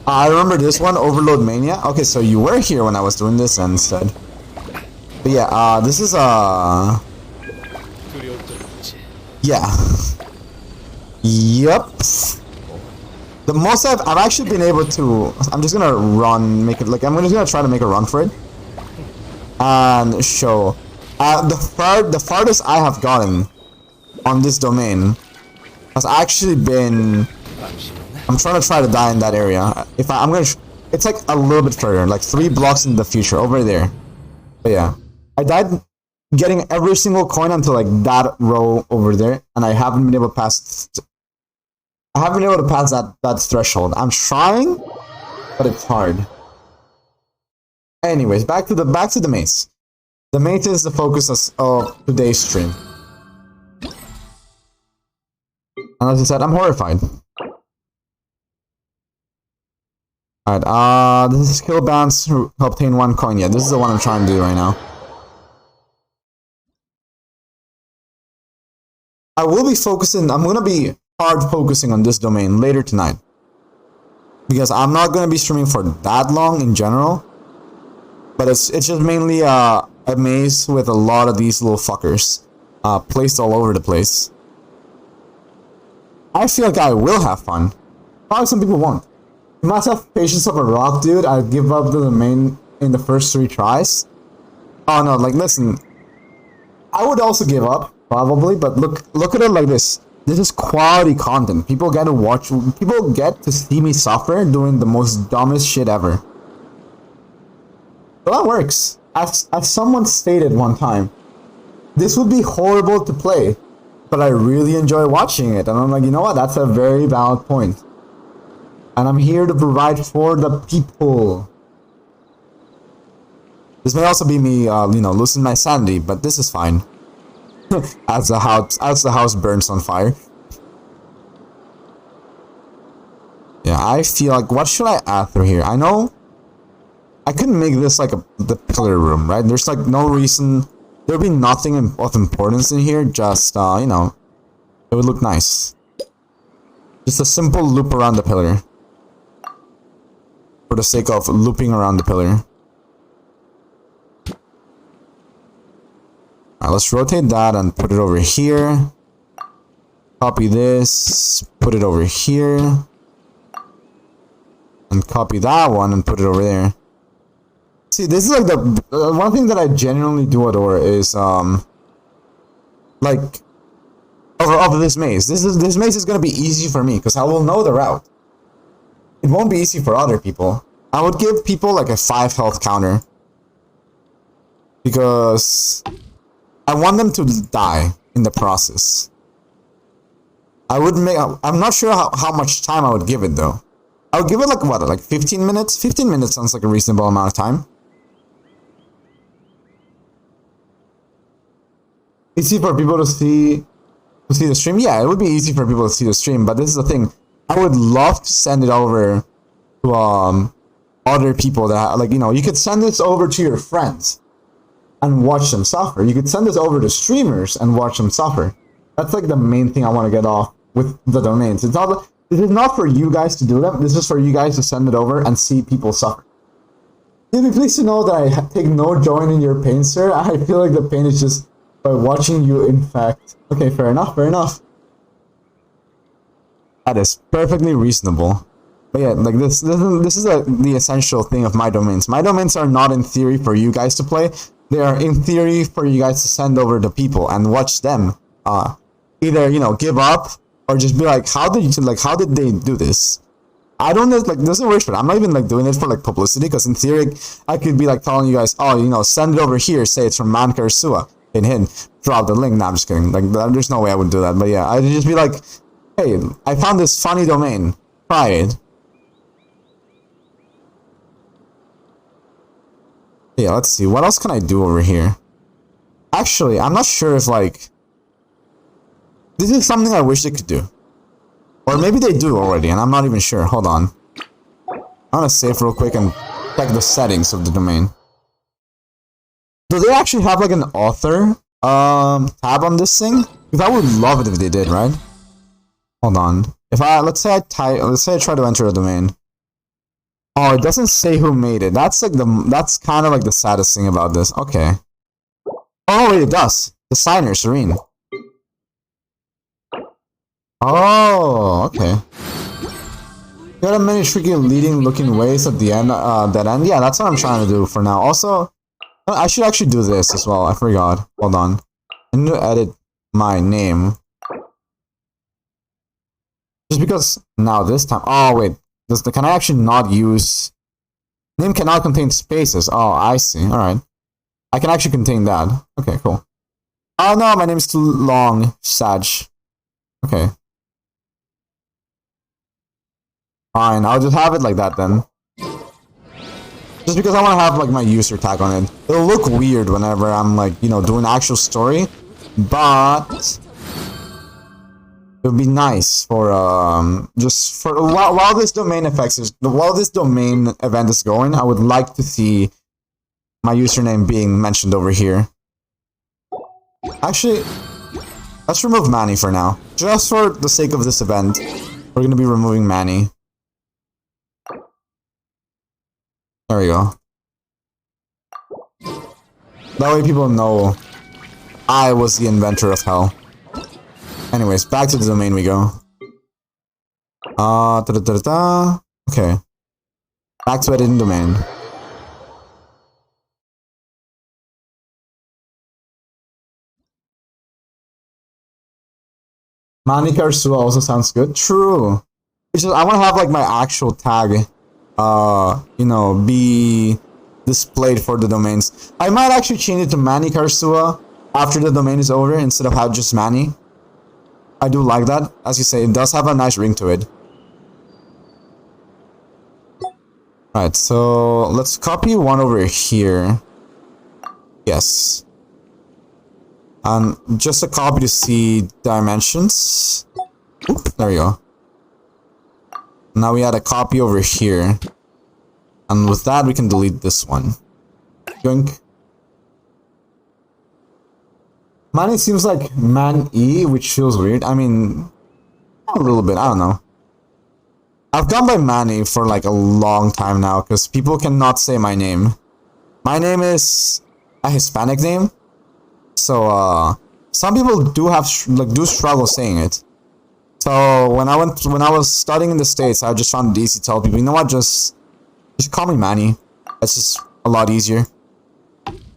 I remember this one, Overload Mania. Okay, so you were here when I was doing this instead. But yeah, this is yeah. Yep. The most I've actually been able to, I'm just gonna run, make it like, I'm just gonna try to make a run for it. And show. The farthest I have gotten on this domain has actually been, I'm trying to die in that area. If I'm gonna, it's like a little bit further, like 3 blocks in the future, over there. But yeah, I died getting every single coin until like that row over there, and I haven't been able to pass. I haven't been able to pass that threshold. I'm trying, but it's hard. Anyways, back to the maze. The maze is the focus of today's stream. And as I said, I'm horrified. Alright, this is skill bounce to obtain 1 coin. Yeah, this is the one I'm trying to do right now. I will be focusing, I'm gonna be hard focusing on this domain later tonight. Because I'm not gonna be streaming for that long in general. But it's just mainly a maze with a lot of these little fuckers placed all over the place. I feel like I will have fun. Probably some people won't. You must have patience of a rock, dude. I'd give up the domain in the first 3 tries. Oh no, like listen. I would also give up, probably, but look at it like this. This is quality content. People get to see me suffer doing the most dumbest shit ever. So that works. As someone stated one time, this would be horrible to play, but I really enjoy watching it. And I'm like, you know what? That's a very valid point. And I'm here to provide for the people. This may also be me, losing my sanity, but this is fine. as the house burns on fire. Yeah, I feel like, what should I add through here? I know I couldn't make this like the pillar room, right? There's like no reason. There'd be nothing of importance in here. Just it would look nice. Just a simple loop around the pillar, for the sake of looping around the pillar. Alright, let's rotate that and put it over here. Copy this, put it over here. And copy that one and put it over there. See, this is like the one thing that I genuinely do adore is like of this maze. This maze is gonna be easy for me because I will know the route. it won't be easy for other people. I would give people like a 5 health counter. Because I want them to die in the process. I'm not sure how much time I would give it though. I would give it like what, like 15 minutes? 15 minutes sounds like a reasonable amount of time. Easy for people to see the stream? Yeah, it would be easy for people to see the stream, but this is the thing. I would love to send it over to other people that, like, you know, you could send this over to your friends and watch them suffer. You could send this over to streamers and watch them suffer. That's like the main thing I want to get off with the domains. This is not for you guys to do them. This is for you guys to send it over and see people suffer. You'll be pleased to know that I take no joy in your pain, sir. I feel like the pain is just by watching you infect. Okay, fair enough, fair enough. That is perfectly reasonable. But yeah, like this is the essential thing of my domains. My domains are not in theory for you guys to play. They are in theory for you guys to send over to people and watch them either, you know, give up or just be like, how did they do this? I don't know, like, there's no words for it. I'm not even like doing it for like publicity, because in theory I could be like telling you guys, oh, you know, send it over here, say it's from Manka or Sua. Hint, drop the link. Nah, I'm just kidding. Like, there's no way I would do that. But yeah, I'd just be like, hey, I found this funny domain. Try it. Yeah, let's see. What else can I do over here? Actually, I'm not sure if, like, this is something I wish they could do. Or maybe they do already, and I'm not even sure. Hold on. I'm gonna save real quick and check the settings of the domain. Do they actually have, like, an author tab on this thing? Because I would love it if they did, right? Hold on. Let's say I try to enter a domain. Oh, it doesn't say who made it. That's kind of like the saddest thing about this. Okay. Oh, wait, it does. The signer, Serene. Oh, okay. Got a many tricky looking ways at the end, that end. Yeah, that's what I'm trying to do for now. Also, I should actually do this as well. I forgot. Hold on. I need to edit my name. Just because now this time. Oh, wait. Can I actually not use... Name cannot contain spaces. Oh, I see. Alright. I can actually contain that. Okay, cool. Oh no, my name is too long. Sag. Okay. Fine, I'll just have it like that then. Just because I want to have like my user tag on it. It'll look weird whenever I'm like, you know, doing actual story. But... it would be nice for just for while this domain event is going, I would like to see my username being mentioned over here. Actually, let's remove Manny for now. Just for the sake of this event, we're gonna be removing Manny. There we go. That way people know I was the inventor of hell. Anyways, back to the domain we go. Okay. Back to editing domain. Manika Ursula also sounds good. True. It's just I want to have like my actual tag, you know, be displayed for the domains. I might actually change it to Manika Ursula after the domain is over instead of have just Manny. I do like that. As you say, it does have a nice ring to it. Alright, so let's copy one over here. Yes. And just a copy to see dimensions. Oop, there we go. Now we add a copy over here. And with that, we can delete this one. Yoink. Manny seems like Man-E, which feels weird. I mean, a little bit, I don't know. I've gone by Manny for like a long time now, because people cannot say my name. My name is a Hispanic name. So, some people do struggle saying it. So, when I was studying in the States, I just found it easy to tell people, you know what, just call me Manny. That's just a lot easier.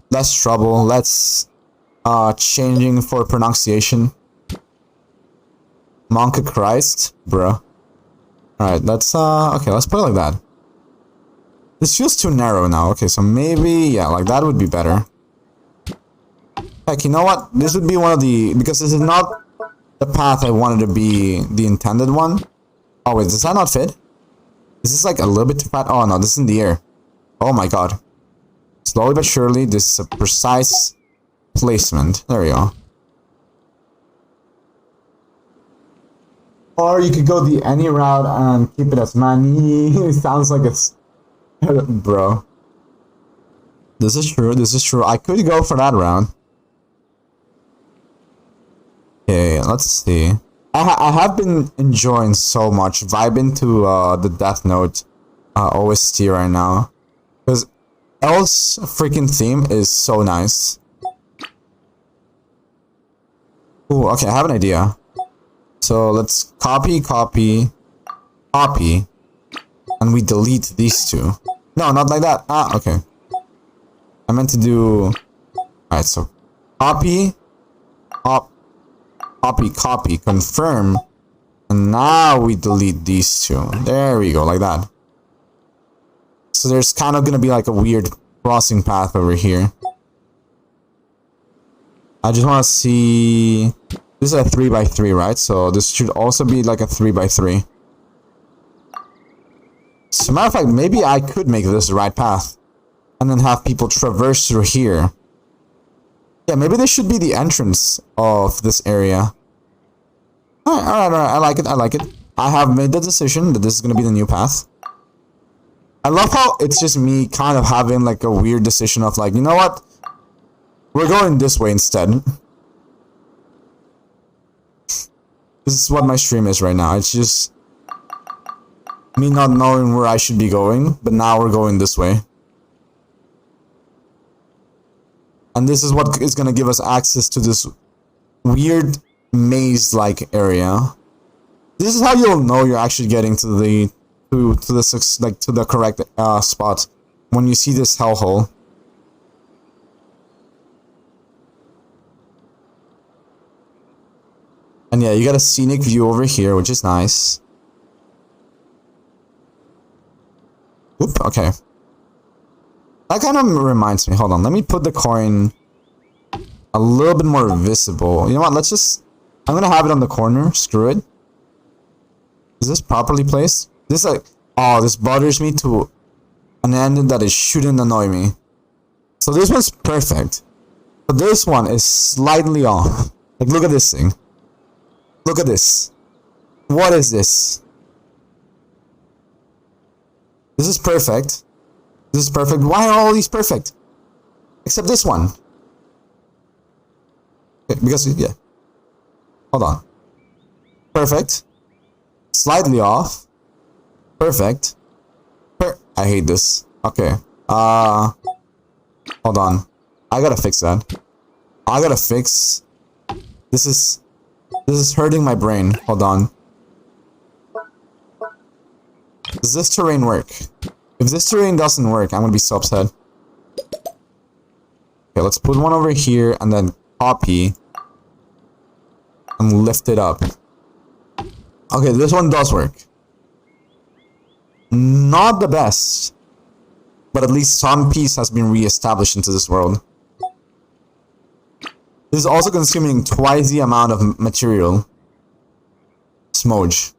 Less trouble, less... changing for pronunciation. Monka Christ, bruh. Alright, let's okay, let's put it like that. This feels too narrow now. Okay, so maybe, yeah, like that would be better. Heck, you know what? This would be one of the, because this is not the path I wanted to be the intended one. Oh wait, does that not fit? Is this like a little bit too fat? Oh no, this is in the air. Oh my god. Slowly but surely, this is a precise placement. There we go. Or you could go the any route and keep it as money. It sounds like it's... Bro. This is true, this is true. I could go for that route. Okay, let's see. I have been enjoying so much vibing to the Death Note OST right now. Because L's freaking theme is so nice. Ooh, okay, I have an idea. So let's copy, and we delete these two. No, not like that. Ah, okay. I meant to do... Alright, so copy, copy, confirm, and now we delete these two. There we go, like that. So there's kind of gonna be like a weird crossing path over here. I just want to see... This is a 3x3, right? So this should also be like a 3x3. As a matter of fact, maybe I could make this the right path. And then have people traverse through here. Yeah, maybe this should be the entrance of this area. Alright, I like it, I like it. I have made the decision that this is going to be the new path. I love how it's just me kind of having like a weird decision of like, you know what? We're going this way instead. This is what my stream is right now. It's just me not knowing where I should be going, but now we're going this way. And this is what is going to give us access to this weird maze-like area. This is how you'll know you're actually getting to the to the correct spot when you see this hellhole. And yeah, you got a scenic view over here, which is nice. Oop, okay. That kind of reminds me, hold on, let me put the coin a little bit more visible. You know what, let's just, I'm gonna have it on the corner, screw it. Is this properly placed? This like, oh, this bothers me to an end that it shouldn't annoy me. So this one's perfect. But this one is slightly off. Like, look at this thing. Look at this. What is this? This is perfect. This is perfect. Why are all these perfect? Except this one. Okay, because, yeah. Hold on. Perfect. Slightly off. Perfect. I hate this. Okay. Hold on. I gotta fix that. I gotta fix... This is hurting my brain. Hold on. Does this terrain work? If this terrain doesn't work, I'm gonna be so upset. Okay, let's put one over here and then copy and lift it up. Okay, this one does work. Not the best, but at least some peace has been re-established into this world. This is also consuming twice the amount of material. Smudge.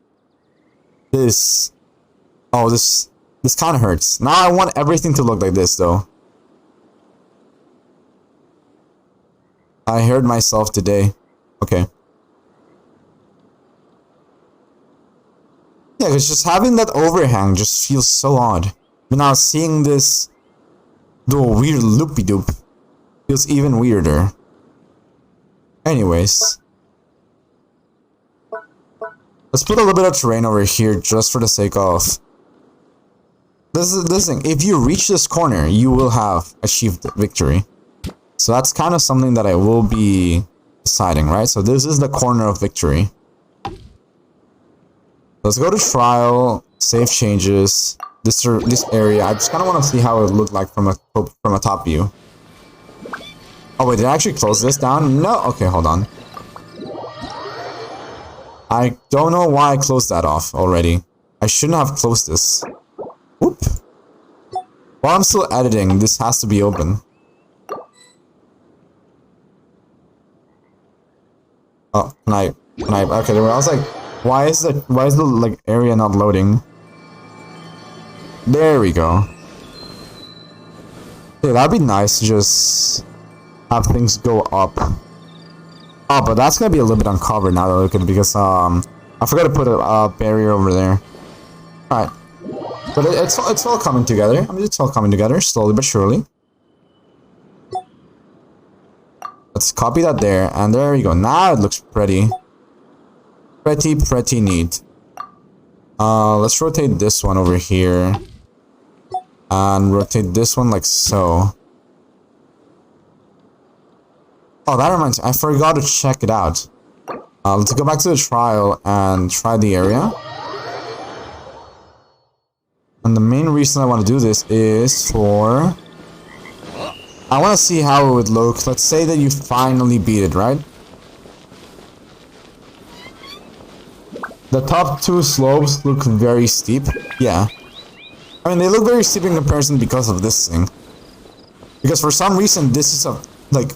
This... Oh, this kind of hurts. Now I want everything to look like this, though. I heard myself today. Okay. Yeah, because just having that overhang just feels so odd. But now seeing this do a weird loopy-doop feels even weirder. Anyways. Let's put a little bit of terrain over here just for the sake of... This thing, if you reach this corner, you will have achieved victory. So that's kind of something that I will be deciding, right? So this is the corner of victory. Let's go to trial, save changes, this area. I just kind of want to see how it looked like from a top view. Oh wait, did I actually close this down? No, okay, hold on. I don't know why I closed that off already. I shouldn't have closed this. Whoop. While I'm still editing, this has to be open. Oh, okay, I was like, why is the like area not loading? There we go. Yeah, that'd be nice to just have things go up. Oh, but that's gonna be a little bit uncovered now that I look at it because I forgot to put a barrier over there. Alright. But it's all coming together. I mean, it's all coming together slowly but surely. Let's copy that there, and there we go. Now it looks pretty. Pretty neat. Let's rotate this one over here. And rotate this one like so. Oh, that reminds me. I forgot to check it out. Let's go back to the trial and try the area. And the main reason I want to do this is for... I want to see how it would look. Let's say that you finally beat it, right? The top two slopes look very steep. Yeah. I mean, they look very steep in comparison because of this thing. Because for some reason, this is a, like...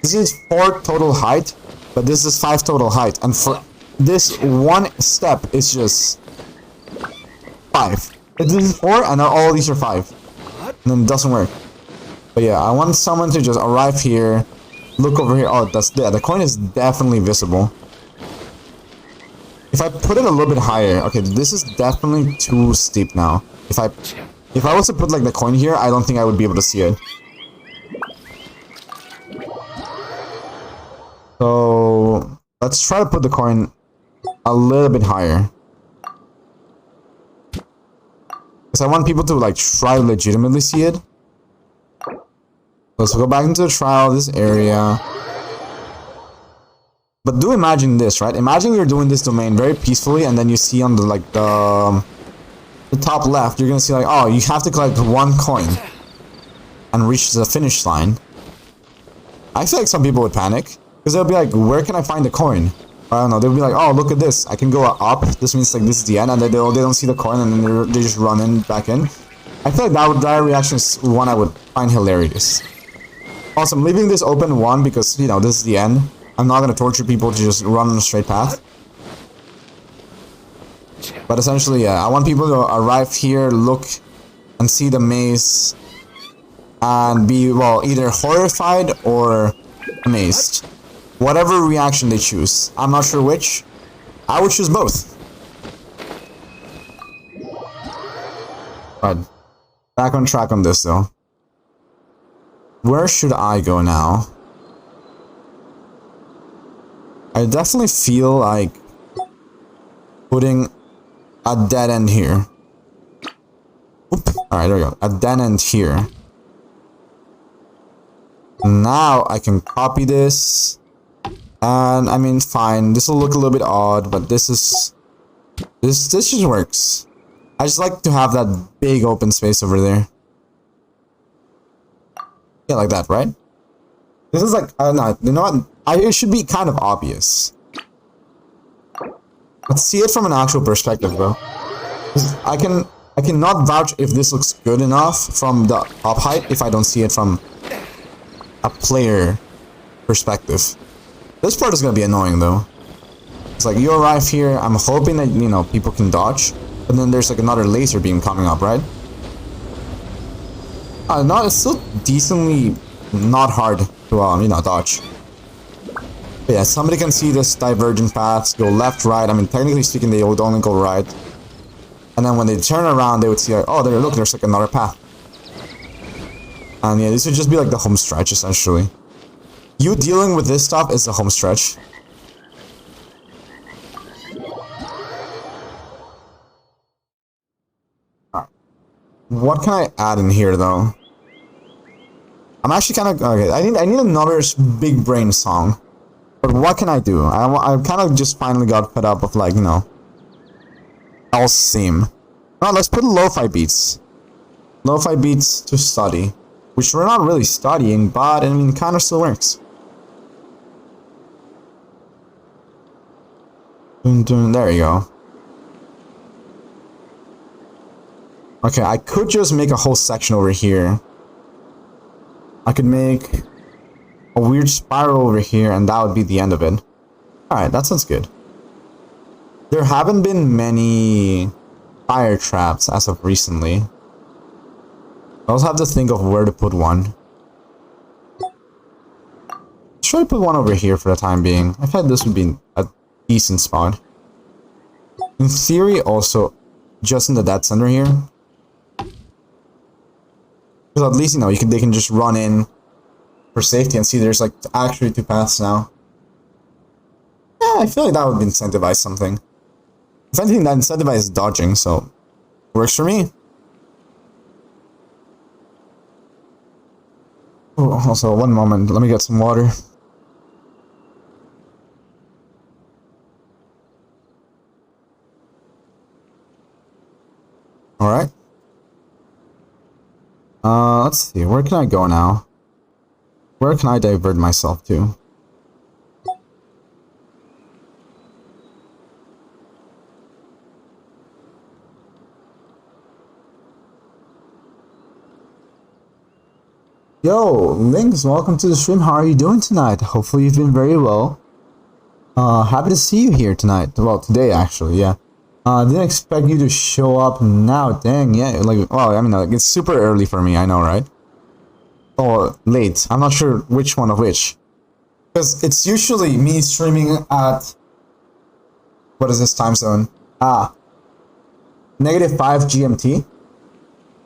This is 4 total height, but this is 5 total height. And for this one step, it's just 5. This is 4, and all these are 5. And then it doesn't work. But yeah, I want someone to just arrive here, look over here. Oh, the coin is definitely visible. If I put it a little bit higher, okay, this is definitely too steep now. If I was to put like the coin here, I don't think I would be able to see it. So let's try to put the coin a little bit higher. Because I want people to like try to legitimately see it. Let's go back into the trial, this area. But do imagine this, right? Imagine you're doing this domain very peacefully, and then you see on the like the top left, you're gonna see like, oh, you have to collect 1 coin and reach the finish line. I feel like some people would panic because they'll be like, where can I find the coin? I don't know. They'll be like, oh, look at this. I can go up. This means like this is the end, and then they don't see the coin, and then they just run in back in. I feel like that reaction is one I would find hilarious. Also, I'm leaving this open one because, you know, this is the end. I'm not going to torture people to just run on a straight path. But essentially, yeah, I want people to arrive here, look, and see the maze, and be, well, either horrified or amazed. Whatever reaction they choose. I'm not sure which. I would choose both. Right. Back on track on this, though. Where should I go now? I definitely feel like putting a dead end here. Alright, there we go. A dead end here. Now I can copy this. And I mean, fine. This will look a little bit odd, but this just works. I just like to have that big open space over there. Yeah, like that, right? This is like, I don't know, you know what? It should be kind of obvious. Let's see it from an actual perspective, bro. I cannot vouch if this looks good enough from the top height if I don't see it from a player perspective. This part is gonna be annoying though. It's like you arrive here, I'm hoping that, you know, people can dodge, but then there's like another laser beam coming up, right? No, it's still decently not hard to, you know, dodge. But yeah, somebody can see this divergent paths, go left, right. I mean, technically speaking, they would only go right. And then when they turn around, they would see like, oh, there, look, there's like another path. And yeah, this would just be like the home stretch, essentially. You dealing with this stuff is the home stretch. What can I add in here, though? I'm actually kind of... Okay, I need another big brain song. But what can I do? I kind of just finally got fed up with, like, you know... else theme. Well, let's put lo-fi beats. Lo-fi beats to study. Which we're not really studying, but, I mean, it kind of still works. There you go. Okay, I could just make a whole section over here. I could make a weird spiral over here, and that would be the end of it. Alright, that sounds good. There haven't been many fire traps as of recently. I also have to think of where to put one. Try to put one over here for the time being. I thought this would be a decent spot. In theory, also, just in the dead center here. Because at least, you know, they can just run in for safety and see there's like actually two paths now. Yeah, I feel like that would incentivize something. If anything, that incentivizes dodging, so works for me. Oh, also, one moment, let me get some water. Alright. Let's see, where can I go now? Where can I divert myself to? Yo, Lynx, welcome to the stream. How are you doing tonight? Hopefully you've been very well. Happy to see you here tonight. Well, today actually, yeah. Didn't expect you to show up now. Dang, yeah, like, well, I mean, like, it's super early for me, I know, right? Or late. I'm not sure which one of which. Because it's usually me streaming at... What is this time zone? -5 GMT.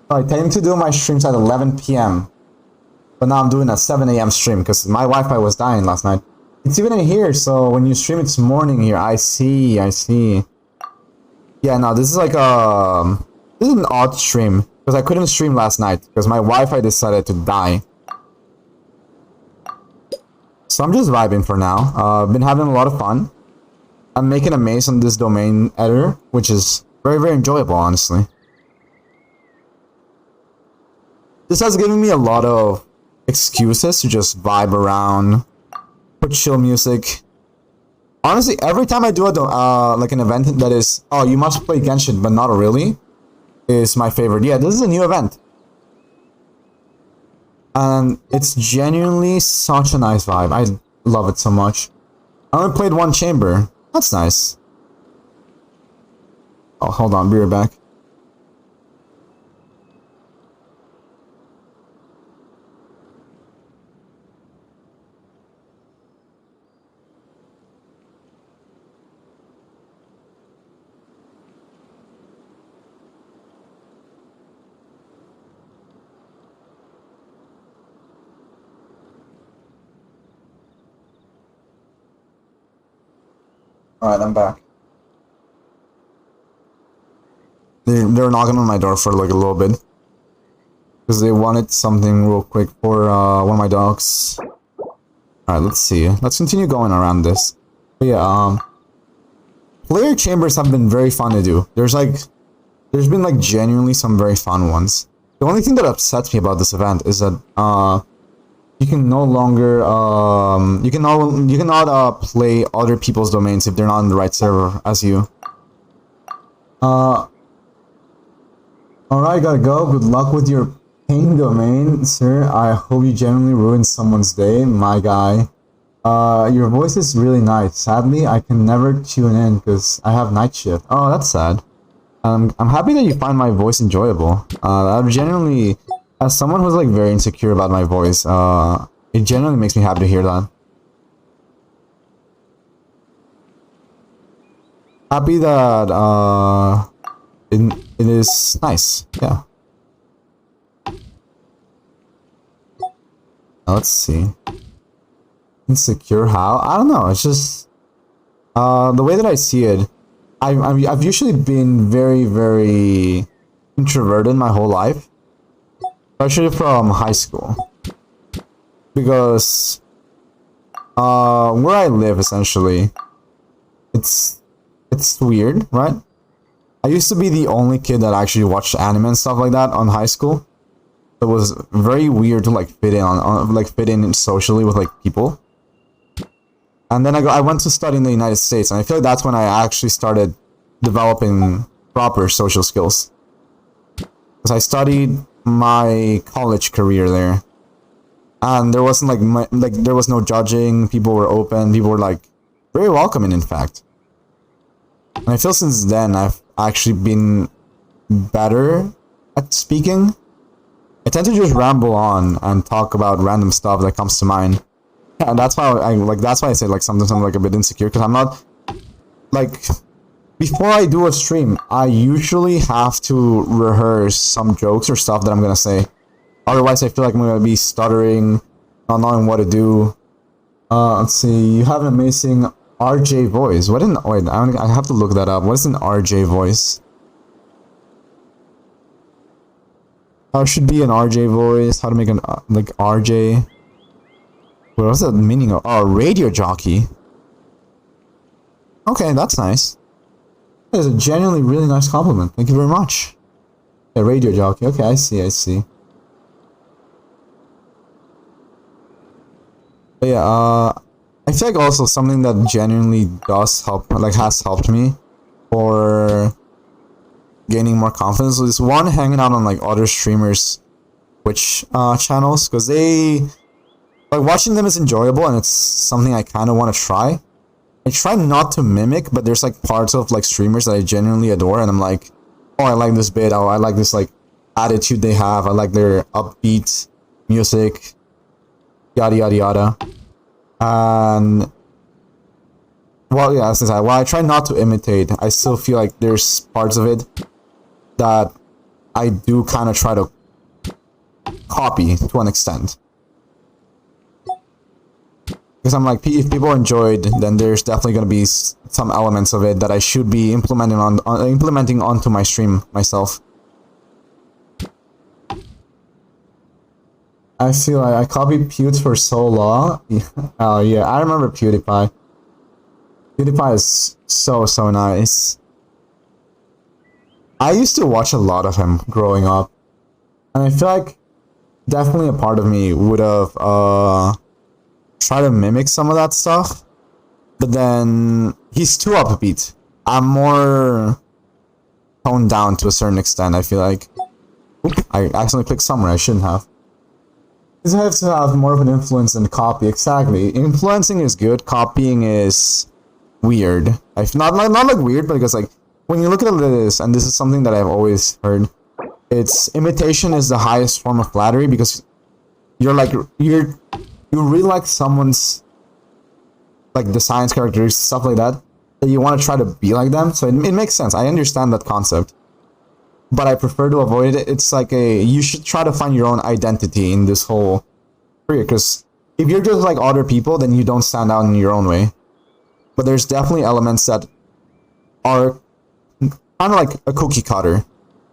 I tend to do my streams at 11 PM. But now I'm doing a 7 AM stream because my Wi-Fi was dying last night. It's even in here, so when you stream it's morning here. I see. Yeah, no, this is like this is an odd stream because I couldn't stream last night because my Wi-Fi decided to die. So I'm just vibing for now. I've been having a lot of fun. I'm making a maze on this domain editor, which is very, very enjoyable, honestly. This has given me a lot of excuses to just vibe around, put chill music. Honestly, every time I do like an event that is, oh, you must play Genshin, but not really, is my favorite. Yeah, this is a new event. And it's genuinely such a nice vibe. I love it so much. I only played one chamber. That's nice. Oh, hold on, be right back. Alright, I'm back. They're knocking on my door for like a little bit. Because they wanted something real quick for one of my dogs. Alright, let's see. Let's continue going around this. But yeah, player chambers have been very fun to do. There's been like genuinely some very fun ones. The only thing that upsets me about this event is that you can no longer you cannot play other people's domains if they're not on the right server as you. Alright, gotta go. Good luck with your pain domain, sir. I hope you genuinely ruined someone's day, my guy. Your voice is really nice. Sadly, I can never tune in because I have night shift. Oh, that's sad. I'm happy that you find my voice enjoyable. That genuinely, as someone who's like very insecure about my voice, it genuinely makes me happy to hear that. Happy that it is nice. Yeah. Let's see. Insecure how? I don't know. It's just the way that I see it. I've usually been very, very introverted my whole life, especially from high school, because where I live essentially, it's weird, right? I used to be the only kid that actually watched anime and stuff like that on high school. It was very weird to like fit in socially with like people. And then I went to study in the United States, and I feel like that's when I actually started developing proper social skills. because I studied my college career there, and there wasn't there was no judging. People were open. People were like very welcoming, in fact. And I feel since then I've actually been better at speaking. I tend to just ramble on and talk about random stuff that comes to mind. And that's why I say like sometimes I'm like a bit insecure, because I'm not like, before I do a stream, I usually have to rehearse some jokes or stuff that I'm gonna say. Otherwise I feel like I'm gonna be stuttering, not knowing what to do. Let's see, you have an amazing RJ voice. I have to look that up. What is an RJ voice? How should be an RJ voice? How to make an like RJ? What was the meaning of? Oh, radio jockey. Okay, that's nice. That is a genuinely really nice compliment. Thank you very much. A radio jockey. Okay, I see. But yeah, I feel like also something that genuinely does help, like has helped me for gaining more confidence is one, hanging out on like other streamers' Twitch channels, because they, like, watching them is enjoyable and it's something I kind of want to try. I try not to mimic, but there's like parts of like streamers that I genuinely adore, and I'm like, oh, I like this bit, oh, I like this like attitude they have, I like their upbeat music, yada yada yada. And well, yeah, while I try not to imitate, I still feel like there's parts of it that I do kind of try to copy to an extent. Because I'm like, if people enjoyed, then there's definitely going to be some elements of it that I should be implementing onto my stream myself. I feel like I copied Pewds for so long. Oh yeah, I remember PewDiePie. PewDiePie is so nice. I used to watch a lot of him growing up, and I feel like definitely a part of me would have tried to mimic some of that stuff, but then he's too upbeat. I'm more toned down to a certain extent, I feel like. Oop, I accidentally clicked somewhere I shouldn't have. Because I have to have more of an influence than copy. Exactly. Influencing is good, copying is weird. Not like weird, but because like when you look at this, and this is something that I've always heard, it's imitation is the highest form of flattery, because you really like someone's like designs, characteristics, stuff like that you want to try to be like them. So it makes sense. I understand that concept, but I prefer to avoid it. It's like you should try to find your own identity in this whole career, because if you're just like other people, then you don't stand out in your own way. But there's definitely elements that are kind of like a cookie cutter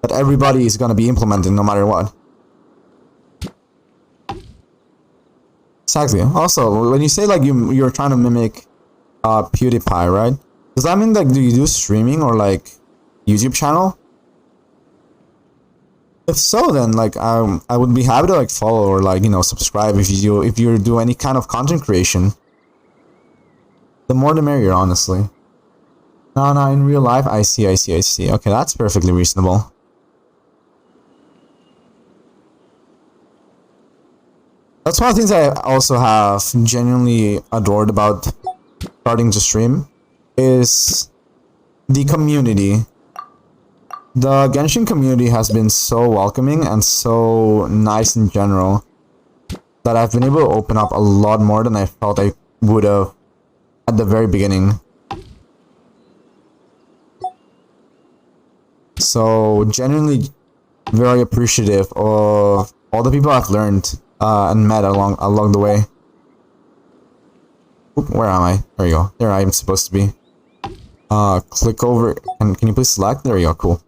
that everybody is going to be implementing no matter what. Exactly. Also, when you say like you're trying to mimic PewDiePie, right? Does that mean like do you do streaming or like YouTube channel? If so, then like I would be happy to like follow or like, you know, subscribe if you do any kind of content creation. The more the merrier, honestly. No, in real life, I see. Okay, that's perfectly reasonable. That's one of the things I also have genuinely adored about starting to stream is the community. The Genshin community has been so welcoming and so nice in general that I've been able to open up a lot more than I felt I would have at the very beginning. So genuinely very appreciative of all the people I've learned and met along the way. Oop, where am I? There you go. There I am supposed to be. Click over and can you please select? There you go. Cool.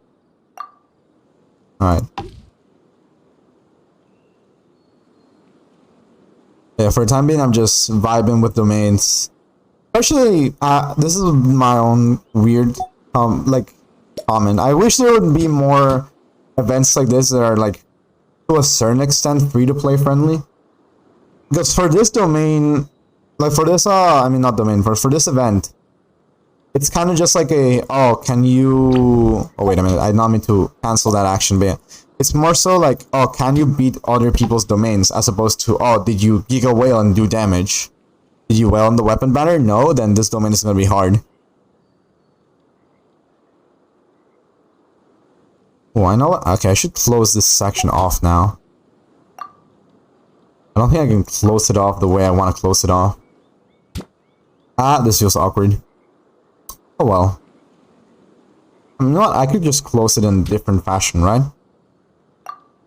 Alright. Yeah, for the time being, I'm just vibing with domains. Actually, this is my own weird like comment. I wish there would be more events like this that are like to a certain extent free to play friendly. Because for this domain, like for this I mean not domain, for this event, it's kind of just like a, oh, can you, oh wait a minute, I did not mean to cancel that action, but It's more so like, oh, can you beat other people's domains, as opposed to, oh, did you Giga Whale and do damage? Did you whale on the weapon banner? No, then this domain is gonna be hard. Oh, I know what. Okay, I should close this section off now. I don't think I can close it off the way I want to close it off. Ah, this feels awkward. Oh well. You know what? I could just close it in a different fashion, right?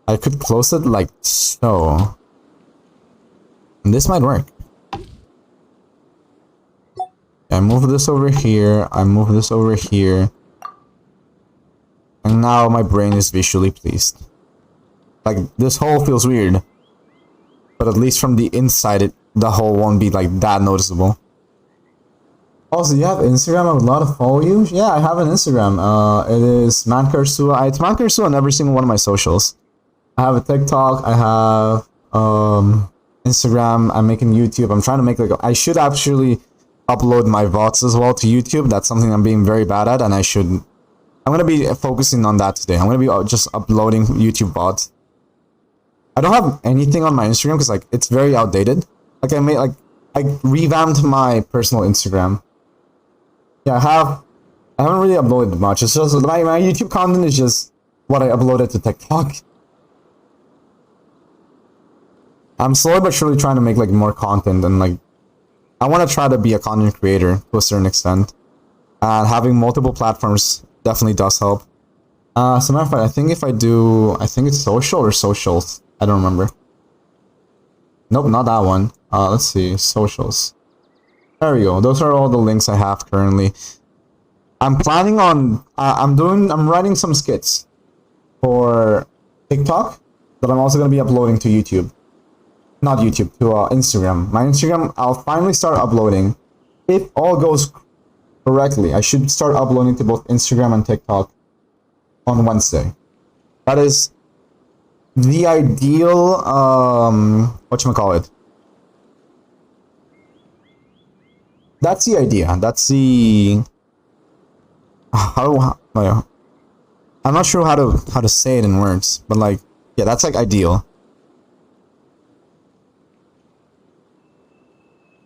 I could close it like so. And this might work. I move this over here. I move this over here. And now my brain is visually pleased. Like, this hole feels weird. But at least from the inside, the hole won't be like that noticeable. Also, you have Instagram? I would love to follow you. Yeah, I have an Instagram. It is Mankarsua. It's Mankarsua on every single one of my socials. I have a TikTok. I have Instagram. I'm making YouTube. I'm trying to make like I should actually upload my VODs as well to YouTube. That's something I'm being very bad at, and I should. I'm gonna be focusing on that today. I'm gonna be just uploading YouTube VODs. I don't have anything on my Instagram because like it's very outdated. Like I revamped my personal Instagram. Yeah, I haven't really uploaded much. It's just my YouTube content is just what I uploaded to TikTok. I'm slowly but surely trying to make like more content, and like I want to try to be a content creator to a certain extent. And having multiple platforms definitely does help. As a matter of fact, I think if I do, I think it's social or socials. I don't remember. Nope, not that one. Let's see, socials. There we go. Those are all the links I have currently. I'm planning on, I'm writing some skits for TikTok that I'm also going to be uploading to YouTube. Not YouTube, to Instagram. My Instagram, I'll finally start uploading. If all goes correctly, I should start uploading to both Instagram and TikTok on Wednesday. That is the ideal, whatchamacallit. That's the idea. That's the... I'm not sure how to say it in words, but like, yeah, that's like ideal.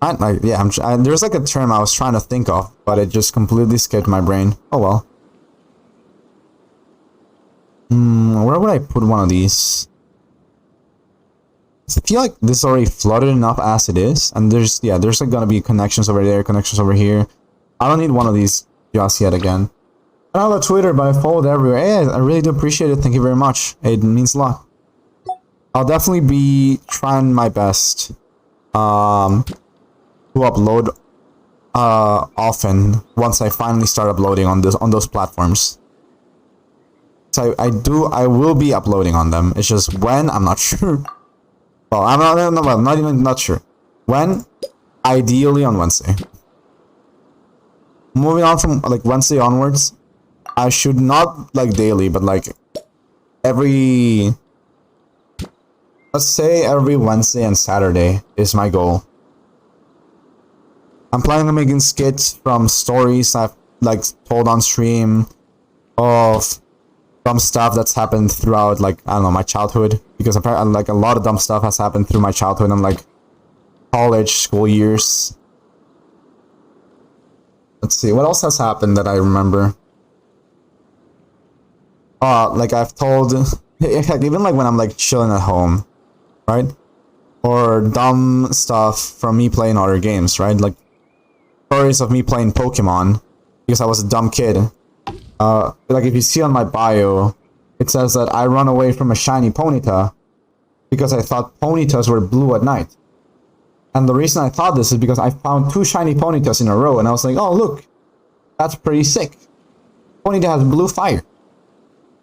There's like a term I was trying to think of, but it just completely skipped my brain. Oh well. Where would I put one of these? I feel like this is already flooded enough as it is, and there's like gonna be connections over there, connections over here. I don't need one of these just yet again. I don't have a Twitter, but I followed everywhere. Hey, I really do appreciate it. Thank you very much. It means a lot. I'll definitely be trying my best to upload often once I finally start uploading on those platforms. So I will be uploading on them. It's just when, I'm not sure. Well, not even not sure. When? Ideally on Wednesday. Moving on from like Wednesday onwards, I should not like daily, but like let's say every Wednesday and Saturday is my goal. I'm planning on making skits from stories I've like told on stream of dumb stuff that's happened throughout, like, I don't know, my childhood, because apparently like a lot of dumb stuff has happened through my childhood and like college, school years. Let's see, what else has happened that I remember? Like I've told, even like when I'm like chilling at home, right? Or dumb stuff from me playing other games, right? Like stories of me playing Pokemon because I was a dumb kid. Like if you see on my bio, it says that I run away from a shiny Ponyta because I thought Ponytas were blue at night. And the reason I thought this is because I found 2 shiny Ponytas in a row and I was like, oh look, that's pretty sick. Ponyta has blue fire.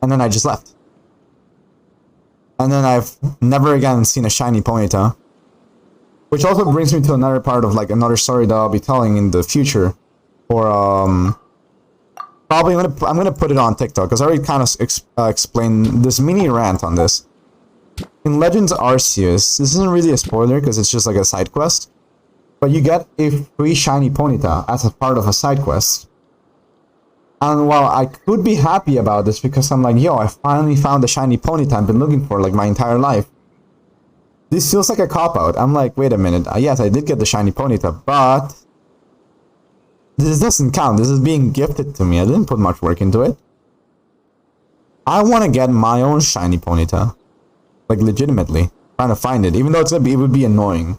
And then I just left. And then I've never again seen a shiny Ponyta. Which also brings me to another part of like another story that I'll be telling in the future. Or probably I'm gonna put it on TikTok because I already kind of explained this mini rant on this. In Legends Arceus, this isn't really a spoiler because it's just like a side quest, but you get a free shiny Ponyta as a part of a side quest. And while I could be happy about this because I'm like, yo, I finally found the shiny Ponyta I've been looking for like my entire life. This feels like a cop-out. I'm like, wait a minute. Yes, I did get the shiny Ponyta, but this doesn't count. This is being gifted to me. I didn't put much work into it. I want to get my own shiny Ponyta. Like, legitimately. Trying to find it. Even though it would be annoying.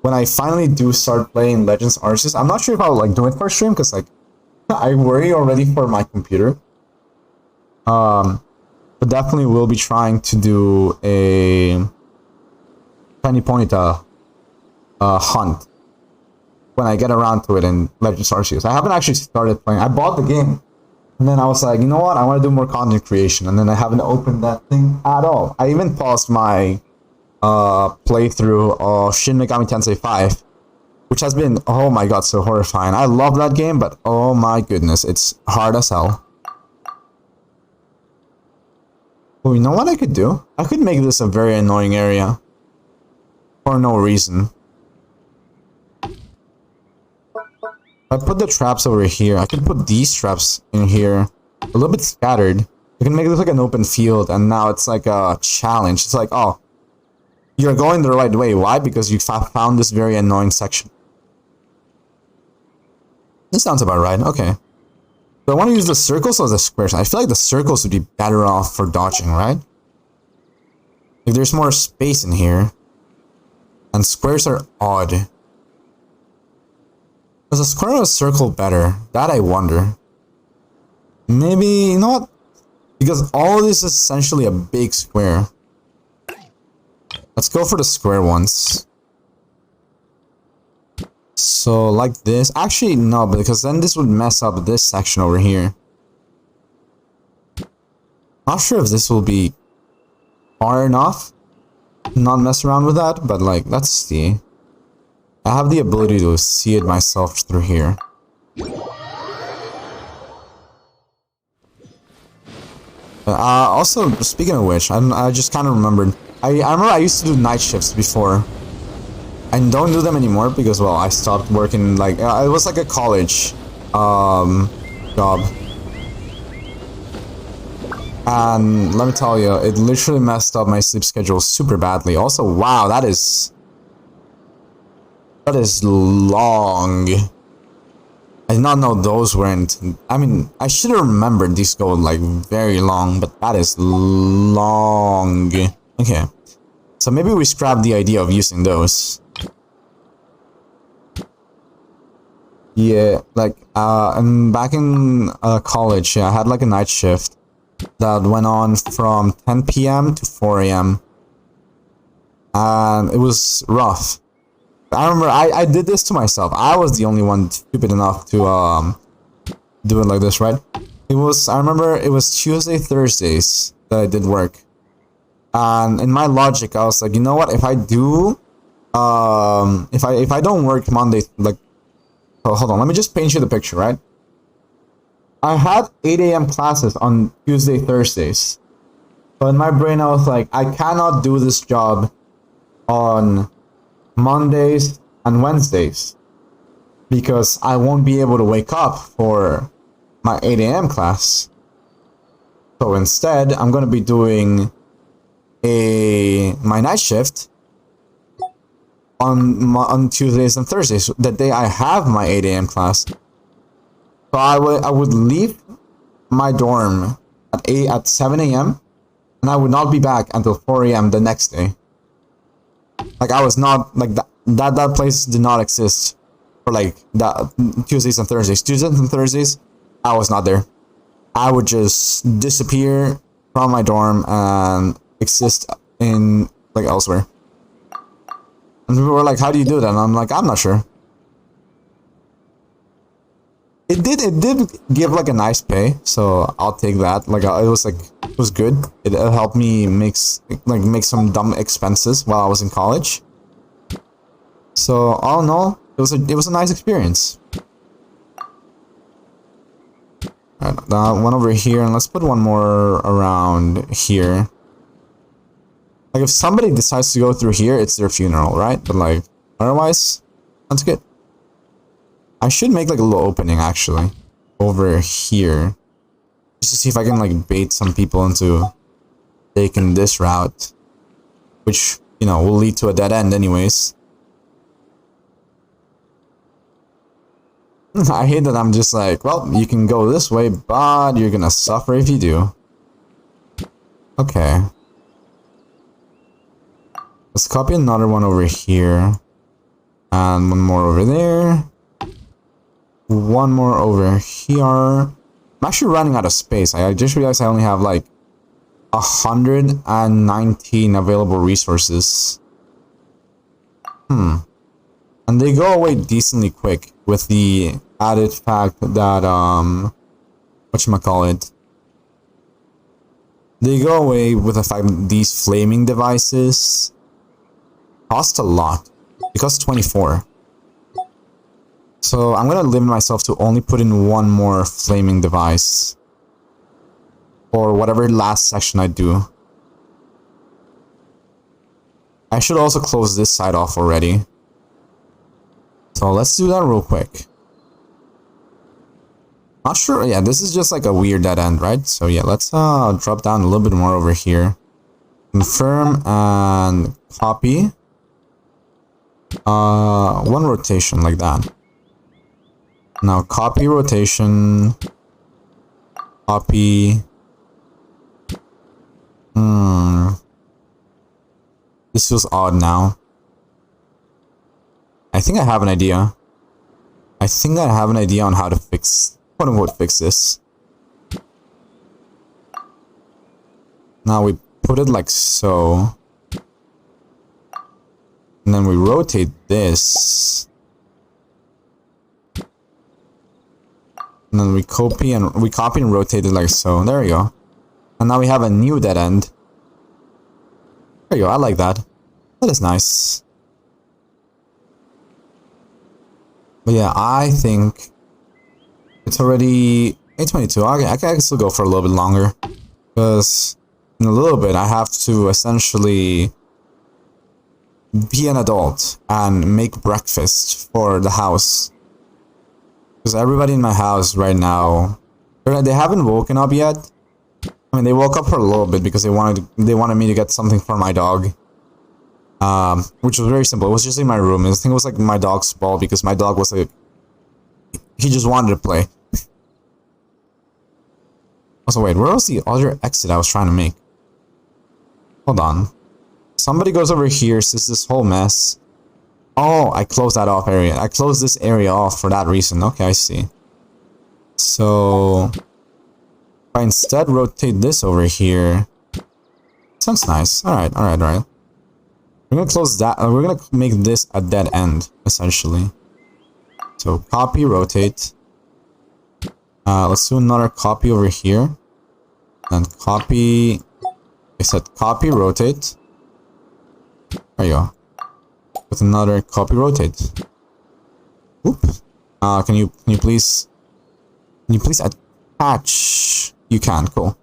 When I finally do start playing Legends Arceus, I'm not sure if I'll like do it for stream, because like, I worry already for my computer. But definitely will be trying to do a shiny Ponyta hunt when I get around to it in Legends Arceus. I haven't actually started playing. I bought the game, and then I was like, you know what? I want to do more content creation, and then I haven't opened that thing at all. I even paused my playthrough of Shin Megami Tensei 5, which has been, oh my god, so horrifying. I love that game, but oh my goodness, it's hard as hell. Well, you know what I could do? I could make this a very annoying area. For no reason. If I put the traps over here, I could put these traps in here. A little bit scattered. I can make it look like an open field, and now it's like a challenge. It's like, oh, you're going the right way. Why? Because you found this very annoying section. This sounds about right. Okay. So I want to use the circles or the squares. I feel like the circles would be better off for dodging, right? Like there's more space in here. And squares are odd. Is a square or a circle better? That I wonder. Maybe, you know what? Because all of this is essentially a big square. Let's go for the square ones. So, like this. Actually, no, because then this would mess up this section over here. Not sure if this will be far enough. Not mess around with that, but like, let's see. I have the ability to see it myself through here. Also, speaking of which, I just kind of remembered. I remember I used to do night shifts before. I don't do them anymore because, well, I stopped working, like, it was like a college job. And let me tell you, it literally messed up my sleep schedule super badly. Also, wow, that is long. I did not know those weren't. I mean, I should have remembered these go like very long, but that is long. Okay, so maybe we scrap the idea of using those. Yeah, like and back in college, yeah, I had like a night shift that went on from 10 p.m. to 4 a.m. and it was rough. I remember I did this to myself. I was the only one stupid enough to do it like this, right? I remember it was Tuesday, Thursdays that I did work. And in my logic, I was like, you know what, if I do if I don't work Monday, like, oh, hold on, let me just paint you the picture, right? I had 8 a.m. classes on Tuesday, Thursdays. So in my brain, I was like, I cannot do this job on Mondays and Wednesdays because I won't be able to wake up for my 8 a.m. class. So instead, I'm going to be doing my night shift on Tuesdays and Thursdays, the day I have my 8 a.m. class. So I would leave my dorm at 7 a.m. and I would not be back until 4 a.m. the next day. Like, I was not, like, that place did not exist for, like, that Tuesdays and Thursdays. Tuesdays and Thursdays, I was not there. I would just disappear from my dorm and exist in, like, elsewhere. And people were like, how do you do that? And I'm like, I'm not sure. It did give, like, a nice pay, so I'll take that. Like, it was good. It helped me make some dumb expenses while I was in college. So, all in all, it was a nice experience. Alright, one over here, and let's put one more around here. Like, if somebody decides to go through here, it's their funeral, right? But, like, otherwise, that's good. I should make, like, a little opening, actually. over here. Just to see if I can like bait some people into taking this route. Which, you know, will lead to a dead end anyways. I hate that I'm just like, well, you can go this way, but you're gonna suffer if you do. Okay. Let's copy another one over here. And one more over there. One more over here. I'm actually running out of space. I just realized I only have like 119 available resources. And they go away decently quick with the added fact that, whatchamacallit, they go away with the fact that these flaming devices cost a lot. It costs 24. So I'm gonna limit myself to only put in one more flaming device. Or whatever last section I do. I should also close this side off already. So let's do that real quick. Not sure, yeah, this is just like a weird dead end, right? So yeah, let's drop down a little bit more over here. Confirm and copy. One rotation like that. Now copy rotation. Copy. This feels odd now. I think I have an idea. I think I have an idea on how to fix, quote unquote, fix this. Now we put it like so. And then we rotate this. And then we copy and rotate it like so. There we go. And now we have a new dead end. There you go, I like that. That is nice. But yeah, I think it's already 8:22. I can still go for a little bit longer. Because in a little bit I have to essentially be an adult and make breakfast for the house. Because everybody in my house right now, they haven't woken up yet. I mean, they woke up for a little bit because they wanted me to get something for my dog. Which was very simple. It was just in my room. I think it was like my dog's ball because my dog was like, he just wanted to play. Also, wait, where was the other exit I was trying to make? Hold on. Somebody goes over here, sees this whole mess. Oh, I closed that off area. I closed this area off for that reason. Okay, I see. So if I instead rotate this over here. Sounds nice. Alright. We're gonna close that. We're gonna make this a dead end, essentially. So copy, rotate. Let's do another copy over here. And copy. I said copy, rotate. There you go. With another copy, rotate. Oop. Can you please attach? You can. Cool.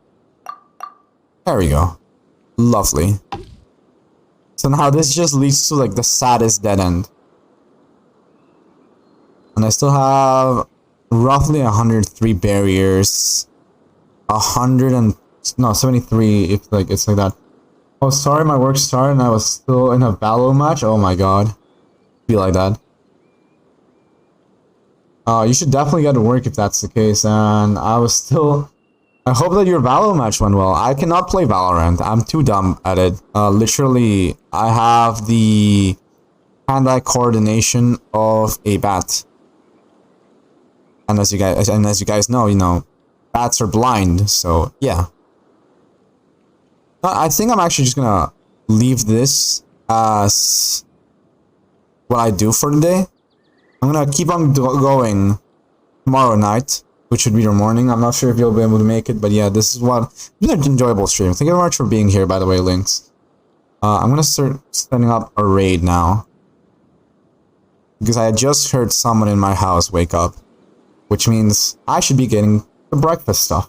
There we go. Lovely. So now this just leads to like the saddest dead end. And I still have roughly 103 barriers. 73 if like it's like that. Oh, sorry, my work started and I was still in a Valo match. Oh my god. Be like that. You should definitely get to work if that's the case. And I was still... I hope that your Valo match went well. I cannot play Valorant. I'm too dumb at it. Literally, I have the hand-eye coordination of a bat. And as you guys know, you know, bats are blind. So yeah. I think I'm actually just gonna leave this as what I do for the day. I'm gonna keep on going tomorrow night, which should be your morning. I'm not sure if you'll be able to make it, but yeah, this is what... It's been an enjoyable stream. Thank you very much for being here, by the way, Lynx. I'm gonna start setting up a raid now. Because I just heard someone in my house wake up. Which means I should be getting the breakfast stuff.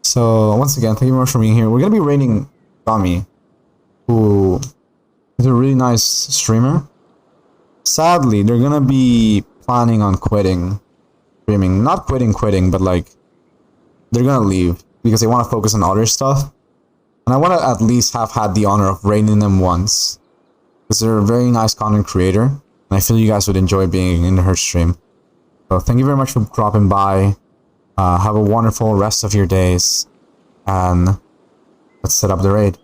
So, once again, thank you very much for being here. We're gonna be raiding Tommy, who is a really nice streamer. Sadly, they're gonna be planning on quitting streaming. Not quitting, but like, they're gonna leave because they want to focus on other stuff. And I want to at least have had the honor of rating them once. Because they're a very nice content creator. And I feel you guys would enjoy being in her stream. So thank you very much for dropping by. Have a wonderful rest of your days. And let's set up the raid.